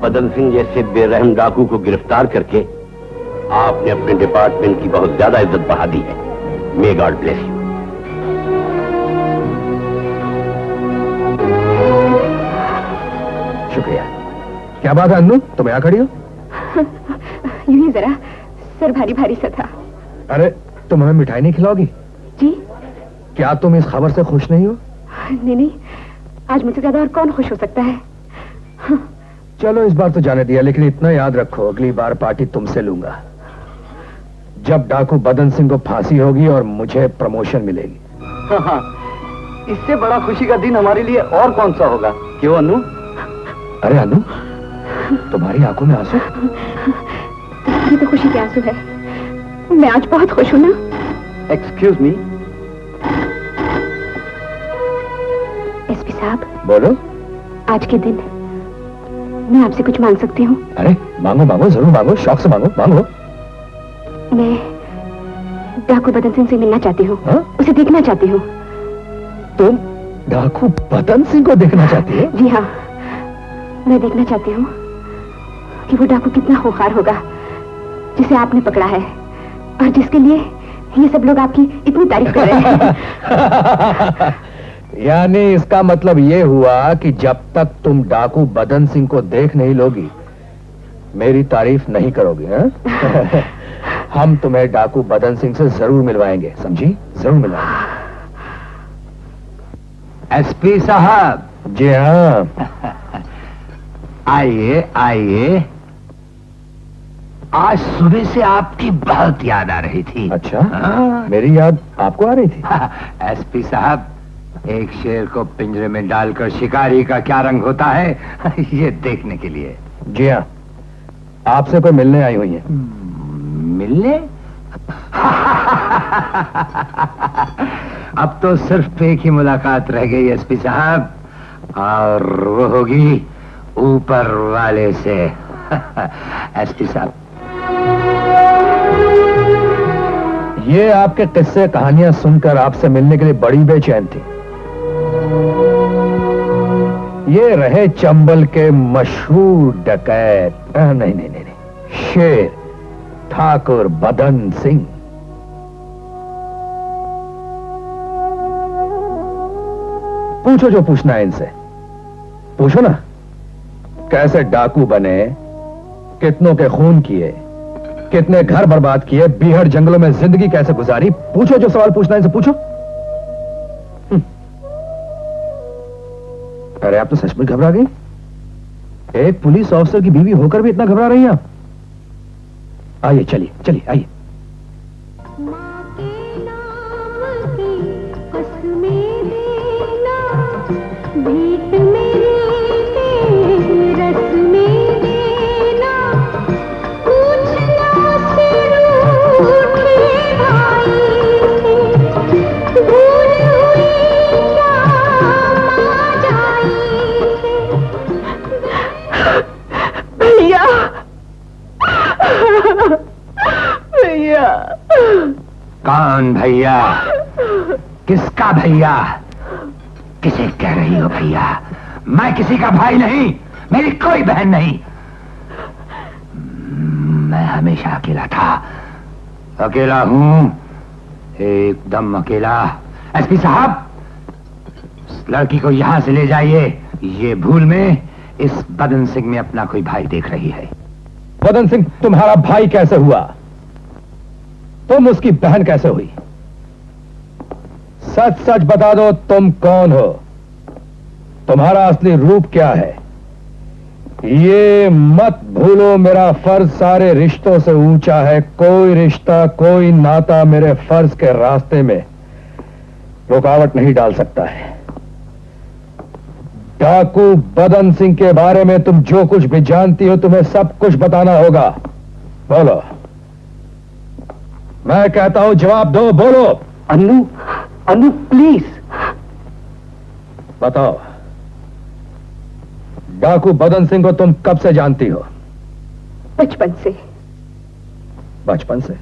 मदन सिंह जैसे बेरहम डाकू को गिरफ्तार करके आपने अपने डिपार्टमेंट की बहुत ज्यादा इज्जत बढ़ा दी है। May God bless you. शुक्रिया। क्या बात है अन्नू, तुम यहाँ खड़ी हो? यूं ही जरा सर भारी भारी सा था। अरे तुम हमें मिठाई नहीं खिलाओगी? जी? क्या तुम इस खबर से खुश नहीं हो? नहीं, आज मुझसे ज्यादा और कौन खुश हो सकता है। चलो इस बार तो जाने दिया, लेकिन इतना याद रखो अगली बार पार्टी तुमसे लूंगा जब डाकू बदन सिंह को फांसी होगी और मुझे प्रमोशन मिलेगी। हाँ, इससे बड़ा खुशी का दिन हमारे लिए और कौन सा होगा, क्यों अनु? अरे अनु, तुम्हारी आंखों में आंसू? ये तो खुशी के आंसू है। मैं आज बहुत खुश हूं ना। Excuse me. एसपी साहब। बोलो। आज के दिन मैं आपसे कुछ मांग सकती हूँ? अरे मांगो मांगो, जरूर मांगो, शौक से मांगो मांगो। मैं डाकू बदन सिंह से मिलना चाहती हूँ। उसे देखना चाहती हूँ। तुम डाकू बदन सिंह को देखना चाहती हो? जी हाँ, मैं देखना चाहती हूँ कि वो डाकू कितना खूंखार होगा जिसे आपने पकड़ा है और जिसके लिए ये सब लोग आपकी इतनी तारीफ कर रहे हैं। यानी इसका मतलब ये हुआ कि जब तक तुम डाकू बदन सिंह को देख नहीं लोगी मेरी तारीफ नहीं करोगी, हाँ? हम तुम्हें डाकू बदन सिंह से जरूर मिलवाएंगे, समझी? जरूर मिलवाएंगे। एसपी साहब। जी हाँ। आइए आइए। आज सुबह से आपकी बहुत याद आ रही थी। अच्छा, मेरी याद आपको आ रही थी? एसपी साहब, एक शेर को पिंजरे में डालकर शिकारी का क्या रंग होता है ये देखने के लिए। जी हाँ, आपसे कोई मिलने आई हुई है। मिलने? अब तो सिर्फ एक ही मुलाकात रह गई एसपी साहब, और वो होगी ऊपर वाले से। एसपी साहब, ये आपके किस्से कहानियां सुनकर आपसे मिलने के लिए बड़ी बेचैन थी। ये रहे चंबल के मशहूर डकैत, नहीं नहीं नहीं, शेर ठाकुर बदन सिंह। पूछो जो पूछना है इनसे, पूछो ना। कैसे डाकू बने, कितनों के खून किए, कितने घर बर्बाद किए, बीहड़ जंगलों में जिंदगी कैसे गुजारी, पूछो जो सवाल पूछना है इनसे, पूछो। अरे आप तो सचमुच घबरा गई। एक पुलिस ऑफिसर की बीवी होकर भी इतना घबरा रही हैं आप? आइए, चलिए चलिए, आइए। कौन भैया? किसका भैया? किसे कह रही हो भैया? मैं किसी का भाई नहीं, मेरी कोई बहन नहीं। मैं हमेशा अकेला था, अकेला हूं, एकदम अकेला। एसपी साहब, इस लड़की को यहां से ले जाइए। ये भूल में इस बदन सिंह में अपना कोई भाई देख रही है। बदन सिंह तुम्हारा भाई कैसे हुआ? तुम उसकी बहन कैसे हुई? सच सच बता दो, तुम कौन हो? तुम्हारा असली रूप क्या है? ये मत भूलो, मेरा फर्ज सारे रिश्तों से ऊंचा है। कोई रिश्ता, कोई नाता मेरे फर्ज के रास्ते में रुकावट नहीं डाल सकता है। डाकू बदन सिंह के बारे में तुम जो कुछ भी जानती हो तुम्हें सब कुछ बताना होगा। बोलो, मैं कहता हूं जवाब दो, बोलो। अन्नू, अन्नू प्लीज बताओ, डाकू बदन सिंह को तुम कब से जानती हो? बचपन से। बचपन से?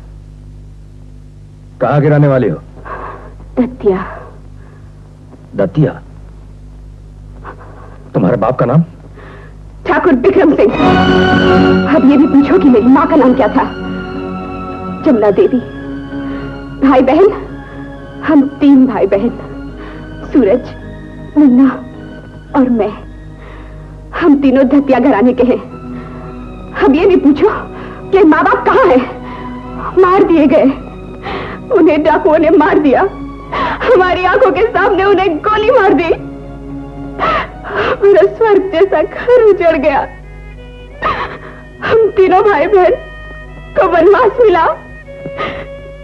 कहां की रहने वाली हो? दतिया। दतिया? तुम्हारे बाप का नाम? ठाकुर विक्रम सिंह। अब ये भी पूछो कि मेरी माँ का नाम क्या था? जमुना देवी। भाई बहन, हम 3 भाई बहन, सूरज, मुन्ना और मैं। हम तीनों दतिया घराने के हैं। अब ये भी पूछो कि माँ बाप कहाँ हैं? मार दिए गए, उन्हें डाकुओं ने मार दिया। हमारी आंखों के सामने उन्हें गोली मार दी। मेरा स्वर्ग जैसा घर उजड़ गया। हम तीनों भाई बहन को वनवास मिला।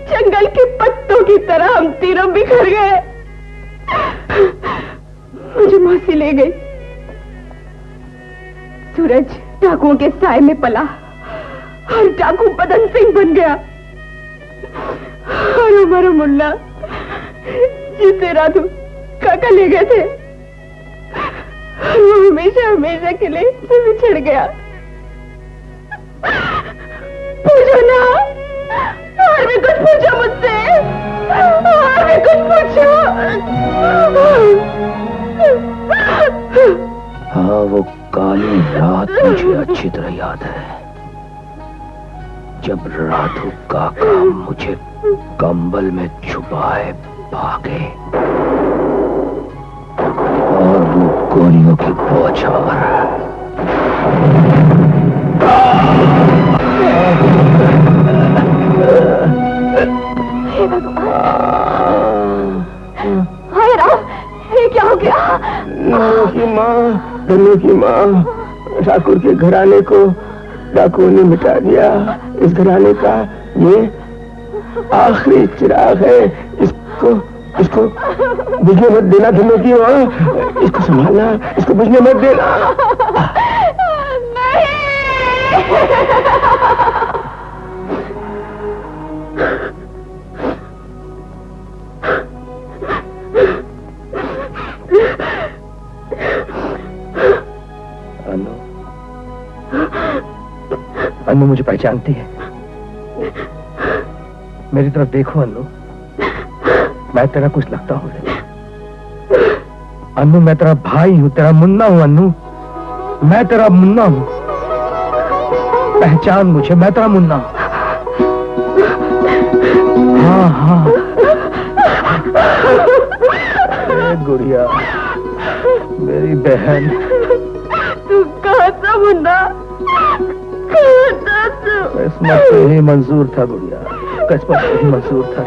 जंगल के पत्तों की तरह हम तीनों बिखर गए। मुझे मौसी ले गई। सूरज डाकुओं के साए में पला और डाकू बदन सिंह बन गया। और हमारा मुन्ना, जिसे राधू काका ले गए थे, वो हमेशा हमेशा के लिए से बिछड़ गया। पूछो ना, और भी कुछ पूछो मुझसे, और भी कुछ पूछो। हाँ, वो काली रात मुझे अच्छी तरह याद है, जब राधू काका मुझे कंबल में छुपाए भागे और वो गोलियों की बौछार। हे भगवान, हाय राम, ये क्या हो गया? धनु की माँ, ठाकुर के घराने को डाकुओं ने मिटा दिया। इस घराने का ये आखिरी चिराग है। इसको बुझने मत देना धनु की माँ, इसको संभालना, इसको बुझने मत देना। अन्नू मुझे पहचानती है? मेरी तरफ देखो अन्नू, मैं तेरा कुछ लगता हूं? अन्नू, मैं तेरा भाई हूं, तेरा मुन्ना हूं। अन्नू, मैं तेरा मुन्ना हूं, पहचान मुझे, मैं तेरा मुन्ना हूं। हाँ हाँ, गुड़िया, मेरी बहन। तू कहाँ था मुन्ना? किस्मत पे ही मंजूर था गुड़िया, किस्मत पे ही मंजूर था।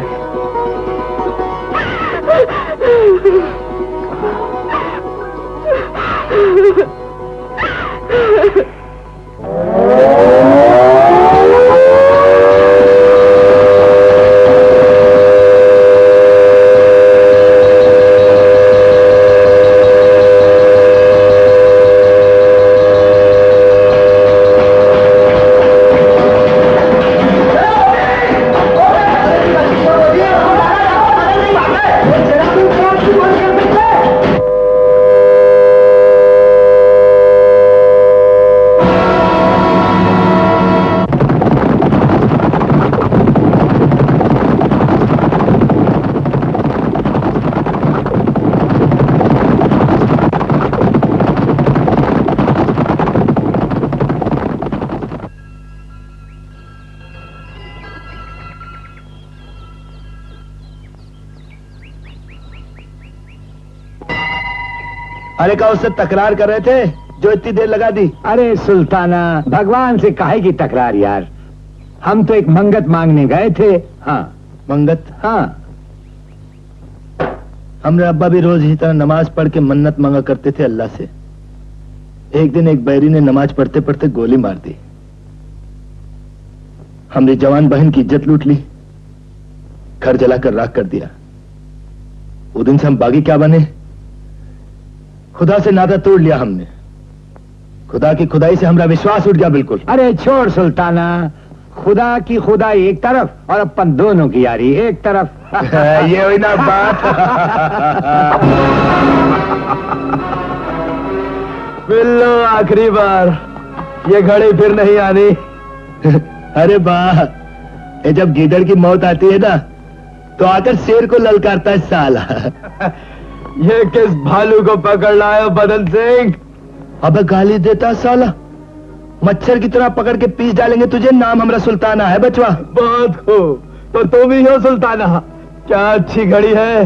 अरे का उससे तकरार कर रहे थे जो इतनी देर लगा दी? अरे सुल्ताना, भगवान से काहे की तकरार यार, हम तो एक मंगत मांगने गए थे। हाँ मंगत? हाँ, हमरे अब्बा भी रोज इसी तरह नमाज पढ़ के मन्नत मांगा करते थे अल्लाह से। एक दिन एक बैरी ने नमाज पढ़ते पढ़ते गोली मार दी। हमने जवान बहन की इज्जत लूट ली, घर जलाकर राख कर दिया। वो दिन से हम बागी क्या बने, खुदा से नाता तोड़ लिया हमने। खुदा की खुदाई से हमारा विश्वास उठ गया बिल्कुल। अरे छोड़ सुल्ताना, खुदा की खुदाई एक तरफ और अपन दोनों की यारी एक तरफ। ये हुई ना बात। मिल लो आखिरी बार, ये घड़ी फिर नहीं आनी। अरे वाह, ये जब गीदड़ की मौत आती है ना तो आकर शेर को ललकारता है साला। ये किस भालू को पकड़ लाए हो बदन सिंह? अबे गाली देता साला, मच्छर की तरह पकड़ के पीस डालेंगे तुझे। नाम हमरा सुल्ताना है बचवा। बहुत खूब, तो तुम ही हो सुल्ताना। क्या अच्छी घड़ी है,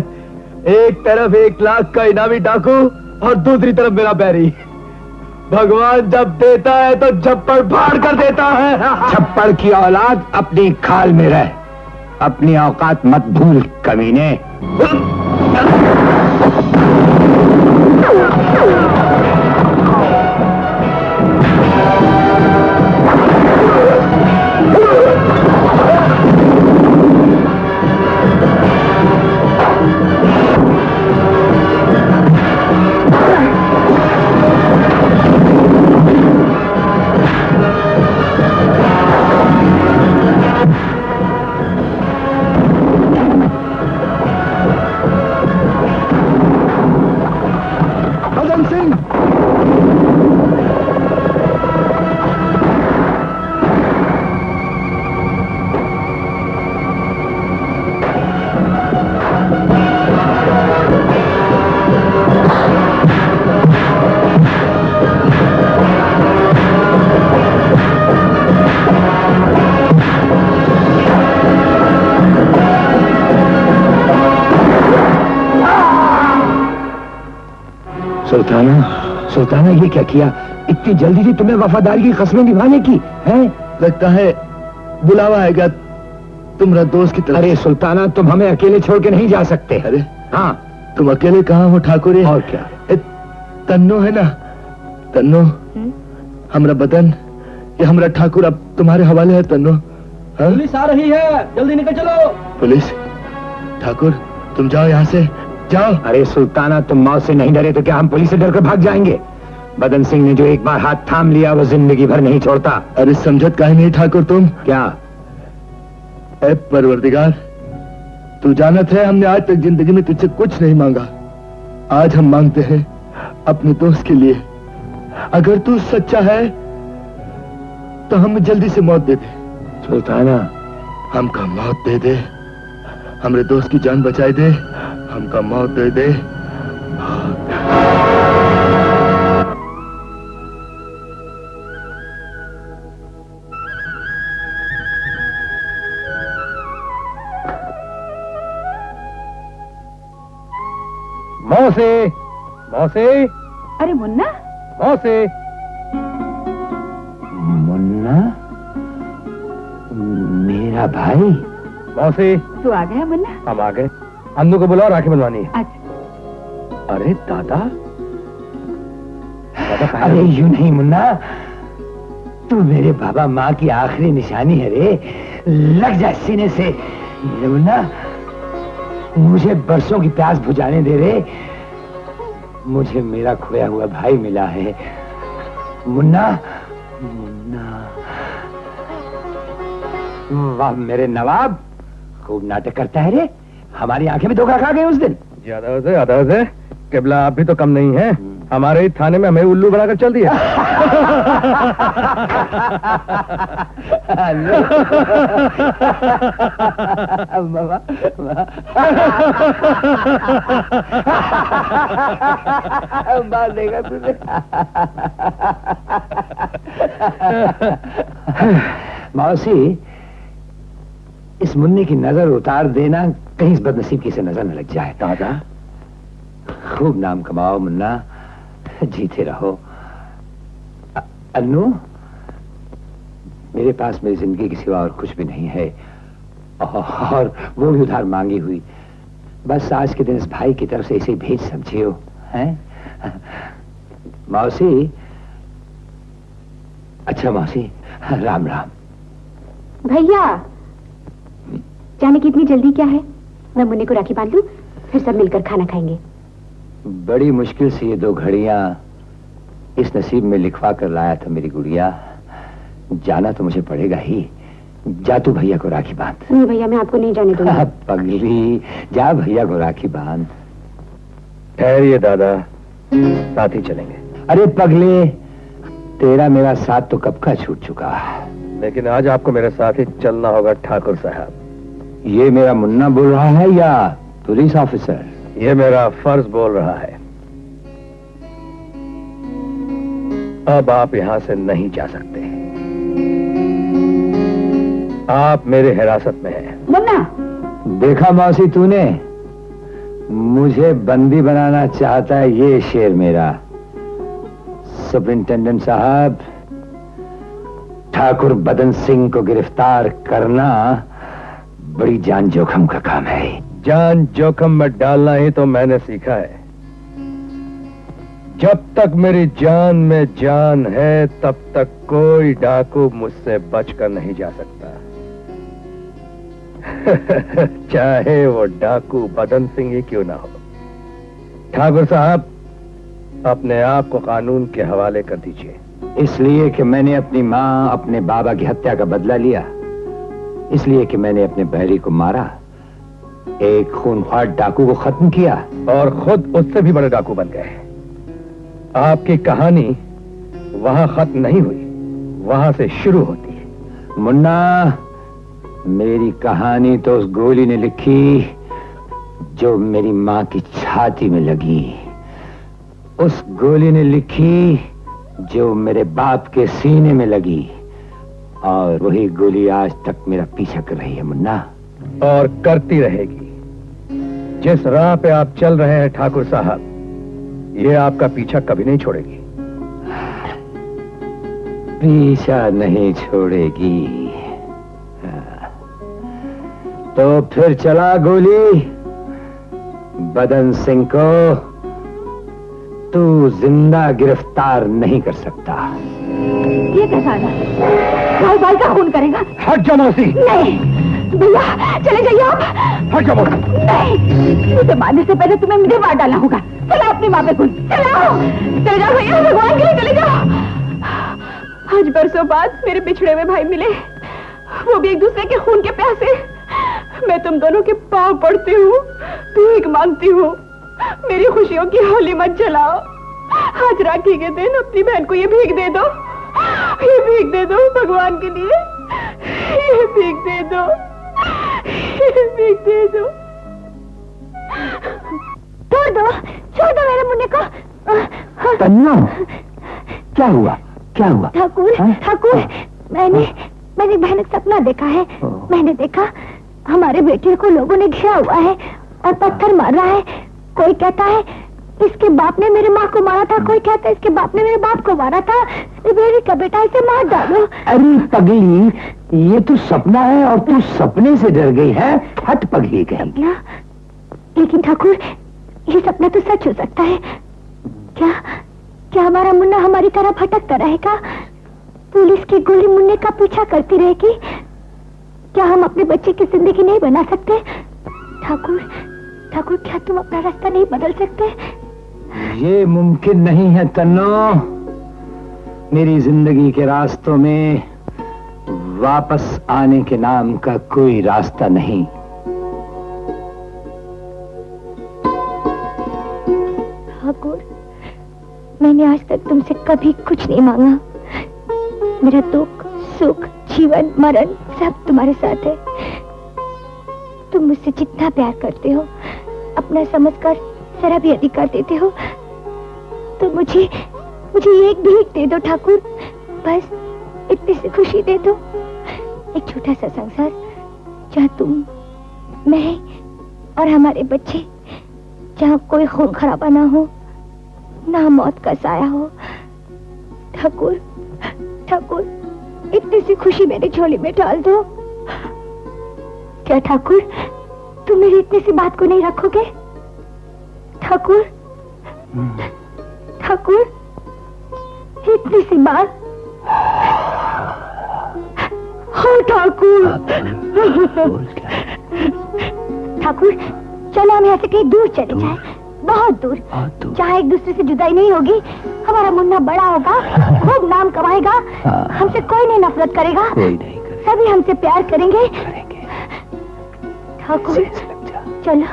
एक तरफ 1 लाख का इनामी डाकू और दूसरी तरफ मेरा बैरी। भगवान जब देता है तो छप्पड़ फाड़ कर देता है। छप्पड़ की औलाद अपनी खाल में रह, अपनी औकात मत भूल कमीने। सुल्ताना, सुल्ताना ये क्या किया? इतनी जल्दी थी तुम्हें वफादारी की कस्में निभाने की हैं? लगता है बुलावा आएगा तुम्हारा दोस्त की तरफ। अरे सुल्ताना, तुम हमें अकेले छोड़ के नहीं जा सकते। अरे हाँ, तुम अकेले कहाँ हो ठाकुर? और क्या? तन्नो है ना, तन्नो हमरा बदन, ये हमरा ठाकुर अब तुम्हारे हवाले है। तन्नो, पुलिस आ रही है, जल्दी निकल चलो। पुलिस? ठाकुर तुम जाओ यहाँ से, जाओ। अरे सुल्ताना, तुम मौत से नहीं डरे तो क्या हम पुलिस से डरकर भाग जाएंगे? बदन सिंह ने जो एक बार हाथ थाम लिया वो जिंदगी भर नहीं छोड़ता। अरे समझत काहे नहीं ठाकुर तुम? क्या? ऐ परवरदिगार, तू जानत है हमने आज तक जिंदगी में तुझसे कुछ नहीं मांगा। आज हम मांगते हैं अपने दोस्त के लिए। अगर तू सच्चा है तो हमें जल्दी से मौत दे दे। सुल्ताना, हमका मौत दे दे, हमरे दोस्त की जान बचाए दे, हमका मौत दे दे। मौसे, मौसे। अरे मुन्ना, मौसे। मुन्ना, मेरा भाई। मौसी, तू आ गया मुन्ना? हम आ गए। अन्नू को बुलाओ, राखी बंधवानी है। अच्छा। अरे दादा, अरे यूं नहीं मुन्ना, तू मेरे बाबा माँ की आखिरी निशानी है रे। लग जा सीने से। ये मुन्ना, मुझे बरसों की प्यास बुझाने दे रे। मुझे मेरा खोया हुआ भाई मिला है। मुन्ना, मुन्ना। वाह मेरे नवाब, खूब नाटक करता है रे। हमारी आंखें भी धोखा खा गई उस दिन। ज्यादा से केबला आप भी तो कम नहीं है। हमारे ही थाने में हमें उल्लू बनाकर चल दिया। देगा तुझे। मौसी, इस मुन्नी की नजर उतार देना, कहीं इस बदनसीब की से नजर न लग जाए। दादा, खूब नाम कमाओ मुन्ना, जीते रहो। अन्नू, मेरे पास मेरी जिंदगी के सिवा और कुछ भी नहीं है, और वो भी उधार मांगी हुई। बस आज के दिन इस भाई की तरफ से इसे भेज समझियो, हैं? मौसी। अच्छा मौसी, राम राम। भैया, जाने की इतनी जल्दी क्या है? मैं मुन्ने को राखी बांध लूं, फिर सब मिलकर खाना खाएंगे। बड़ी मुश्किल से ये 2 घड़ियां इस नसीब में लिखवा कर लाया था मेरी गुड़िया। जाना तो मुझे पड़ेगा ही। जा तू भैया को राखी बांध। नहीं भैया, मैं आपको नहीं जाने दूंगा। पगली, जा भैया को राखी बांध। ठहरिए दादा, साथ ही चलेंगे। अरे पगले, तेरा मेरा साथ तो कब का छूट चुका। लेकिन आज आपको मेरे साथ ही चलना होगा ठाकुर साहब। ये मेरा मुन्ना बोल रहा है या पुलिस ऑफिसर? ये मेरा फर्ज बोल रहा है। अब आप यहां से नहीं जा सकते। आप मेरे हिरासत में हैं। मुन्ना, देखा मौसी तूने, मुझे बंदी बनाना चाहता है ये शेर मेरा। सुपरिंटेंडेंट साहब, ठाकुर बदन सिंह को गिरफ्तार करना बड़ी जान जोखिम का काम है। जान जोखिम में डालना ही तो मैंने सीखा है। जब तक मेरी जान में जान है तब तक कोई डाकू मुझसे बचकर नहीं जा सकता। चाहे वो डाकू बदन सिंह ही क्यों ना हो। ठाकुर साहब, अपने आप को कानून के हवाले कर दीजिए। इसलिए कि मैंने अपनी माँ, अपने बाबा की हत्या का बदला लिया। इसलिए कि मैंने अपने बहरी को मारा, एक खूनख्वार डाकू को खत्म किया और खुद उससे भी बड़े डाकू बन गए। आपकी कहानी वहां खत्म नहीं हुई, वहां से शुरू होती है। मुन्ना, मेरी कहानी तो उस गोली ने लिखी जो मेरी माँ की छाती में लगी। उस गोली ने लिखी जो मेरे बाप के सीने में लगी। और वही गोली आज तक मेरा पीछा कर रही है मुन्ना। और करती रहेगी। जिस राह पे आप चल रहे हैं ठाकुर साहब, ये आपका पीछा कभी नहीं छोड़ेगी। पीछा नहीं छोड़ेगी। तो फिर चला गोली बदन सिंह को तू जिंदा गिरफ्तार नहीं कर सकता। ये कैसा था? भाई भाई का खून करेगा? हट जा मौसी। नहीं भैया, चले जाइए आप। हट जा मौसी। नहीं, मुझे मारने से पहले तुम्हें मुझे मार डालना होगा। चलो अपनी माँ पे खून। चले जाओ भैया, भगवान के लिए चले जाओ। आज बरसों बाद मेरे बिछड़े हुए भाई मिले, वो भी एक दूसरे के खून के प्यासे। मैं तुम दोनों के पांव पड़ती हूँ, भीख मांगती हूँ, मेरी खुशियों की होली मत जलाओ। आज राखी के दिन अपनी बहन को ये भीख दे दो, ये भीख दे दो भगवान के लिए, ये भीख दे दो, ये भीख दे दो। छोड़ दो मेरे मुन्ने को। तन्ना, क्या हुआ? क्या हुआ? ठाकुर, मैंने भयानक सपना देखा है। मैंने देखा हमारे बेटे को लोगों ने घेरा हुआ है और पत्थर मार रहा है। कोई कहता है इसके बाप ने मेरे माँ को मारा था, कोई कहता है इसके बाप ने मेरे बाप को मारा था। मेरी का बेटा, इसे मार डालो। अरे पगली, ये तो सपना है और तू सपने से डर गई है। हट पगली कहीं। लेकिन ठाकुर, ये सपना तो सच हो सकता है। क्या हमारा मुन्ना हमारी तरह भटकता रहेगा? पुलिस की गोली मुन्ने का पीछा करती रहेगी? क्या हम अपने बच्चे की जिंदगी नहीं बना सकते? ठाकुर, क्या तुम अपना रास्ता नहीं बदल सकते? ये मुमकिन नहीं है तन्नो। मेरी जिंदगी के रास्तों में वापस आने के नाम का कोई रास्ता नहीं। ठाकुर, मैंने आज तक तुमसे कभी कुछ नहीं मांगा। मेरा दुख, सुख, जीवन, मरण सब तुम्हारे साथ है। तुम मुझसे जितना प्यार करते हो, अपना समझकर जरा भी अधिक कर देते हो। तो मुझे एक भीख दे दो ठाकुर, बस इतनी सी खुशी दे दो। एक छोटा सा संसार जहाँ तुम, मैं और हमारे बच्चे, जहाँ कोई खून खराबा ना हो, ना मौत का साया हो। ठाकुर, इतनी सी खुशी मेरी झोली में डाल दो। क्या ठाकुर, तुम मेरी इतनी सी बात को नहीं रखोगे? ठाकुर, इतनी सी बात। हाँ ठाकुर, चलो हम यहाँ से कहीं दूर चले जाएं। बहुत दूर, जहाँ एक दूसरे से जुदाई नहीं होगी। हमारा मुन्ना बड़ा होगा, खूब नाम कमाएगा, हमसे कोई नहीं नफरत करेगा, कोई नहीं करेगा। सभी हमसे प्यार करेंगे। ठाकुर चलो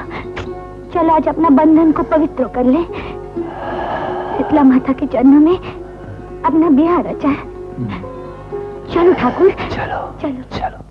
चलो आज अपना बंधन को पवित्र कर ले। शीतला माता के चरणों में अपना ब्याह रचा है। चलो ठाकुर चलो चलो चलो।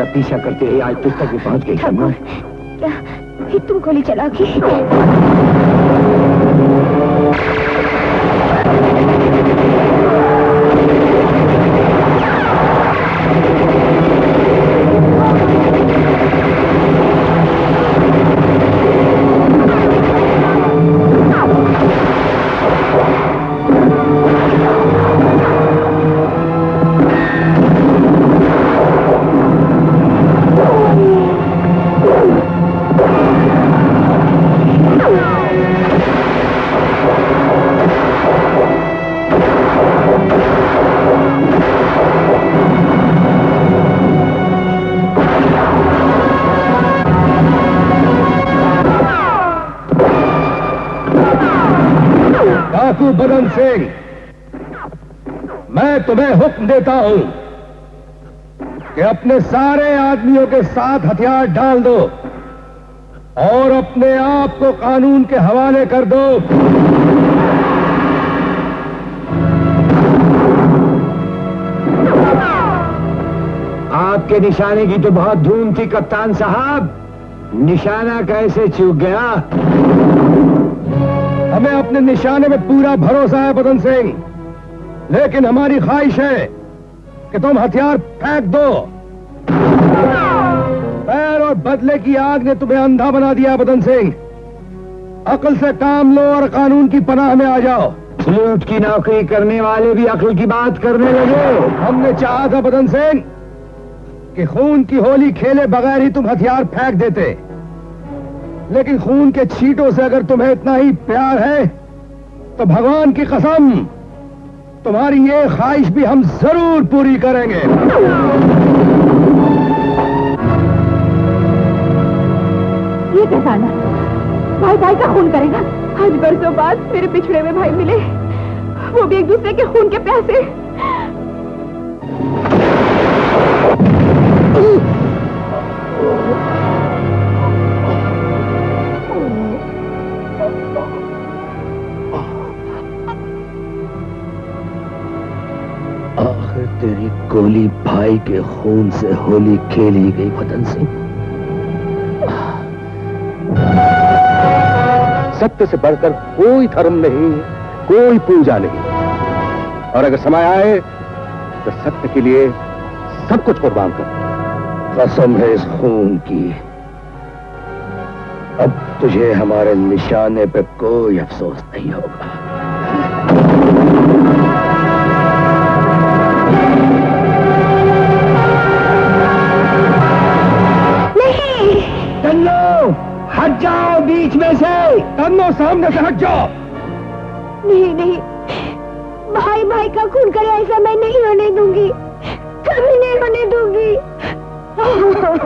पीछा करते ही आज पुस्तक भी पहुंच गई। ठाकुर क्या फिर तुम गोली चलाओगी? बदन सिंह, मैं तुम्हें हुक्म देता हूं कि अपने सारे आदमियों के साथ हथियार डाल दो और अपने आप को कानून के हवाले कर दो। आपके निशाने की तो बहुत धूम थी कप्तान साहब, निशाना कैसे चूक गया? हमें अपने निशाने में पूरा भरोसा है बदन सिंह, लेकिन हमारी ख्वाहिश है कि तुम हथियार फेंक दो। पैर और बदले की आग ने तुम्हें अंधा बना दिया बदन सिंह। अक्ल से काम लो और कानून की पनाह में आ जाओ। लूट की नौकरी करने वाले भी अक्ल की बात करने लगे। हमने चाहा था बदन सिंह कि खून की होली खेले बगैर ही तुम हथियार फेंक देते, लेकिन खून के छींटों से अगर तुम्हें इतना ही प्यार है तो भगवान की कसम तुम्हारी ये ख्वाहिश भी हम जरूर पूरी करेंगे। ये कैसा आना? भाई भाई का खून करेगा? आज बरसों बाद मेरे पिछड़े हुए भाई मिले, वो भी एक दूसरे के खून के प्यासे। आखिर तेरी गोली भाई के खून से होली खेली गई वतन सिंह। सत्य से बढ़कर कोई धर्म नहीं, कोई पूजा नहीं, और अगर समय आए तो सत्य के लिए सब कुछ कुर्बान कर। कसम है इस खून की, अब तुझे हमारे निशाने पे कोई अफसोस नहीं होगा। तन्नो, हट जाओ बीच में से। तन्नो, सामने से हट जाओ। नहीं नहीं, भाई भाई का खून करे ऐसा मैं नहीं होने दूंगी, कभी नहीं होने दूंगी।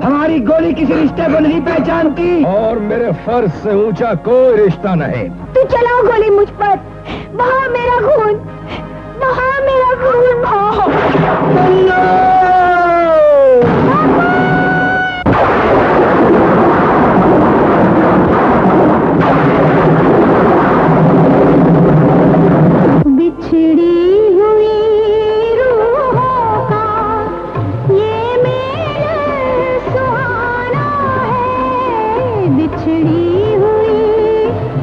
हमारी गोली किसी रिश्ते को नहीं पहचानती, और मेरे फर्ज से ऊंचा कोई रिश्ता नहीं। तू चलाओ गोली मुझ पर, बहा मेरा खून, बहा मेरा खून, बहा। बिछड़ी हुई रूहों का ये मेल सुहाना है, बिछड़ी हुई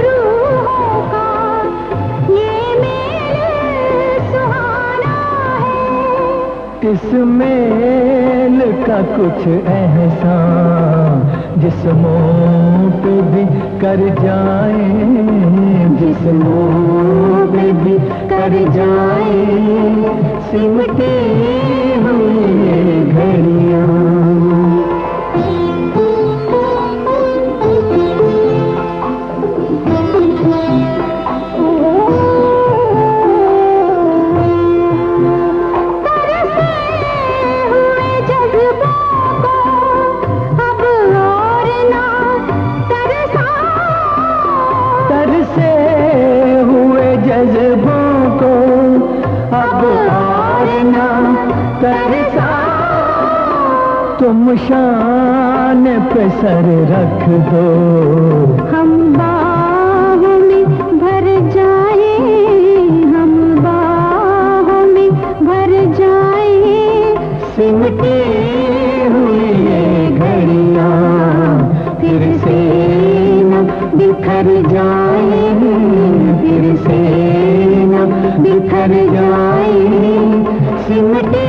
रूहों का ये मेल सुहाना है। इस मेल का कुछ एहसान जिस्मों पे भी कर जाए, जिस्मों पे भी कर जाए, सिमटे हुए घड़ियां। तुम शान पे सर रख दो, हम बाहों में भर जाए, हम बाहों में भर जाए, सिमटे हुए ये घड़ियां फिर से न बिखर जाए, फिर से न बिखर जाए, सिमटे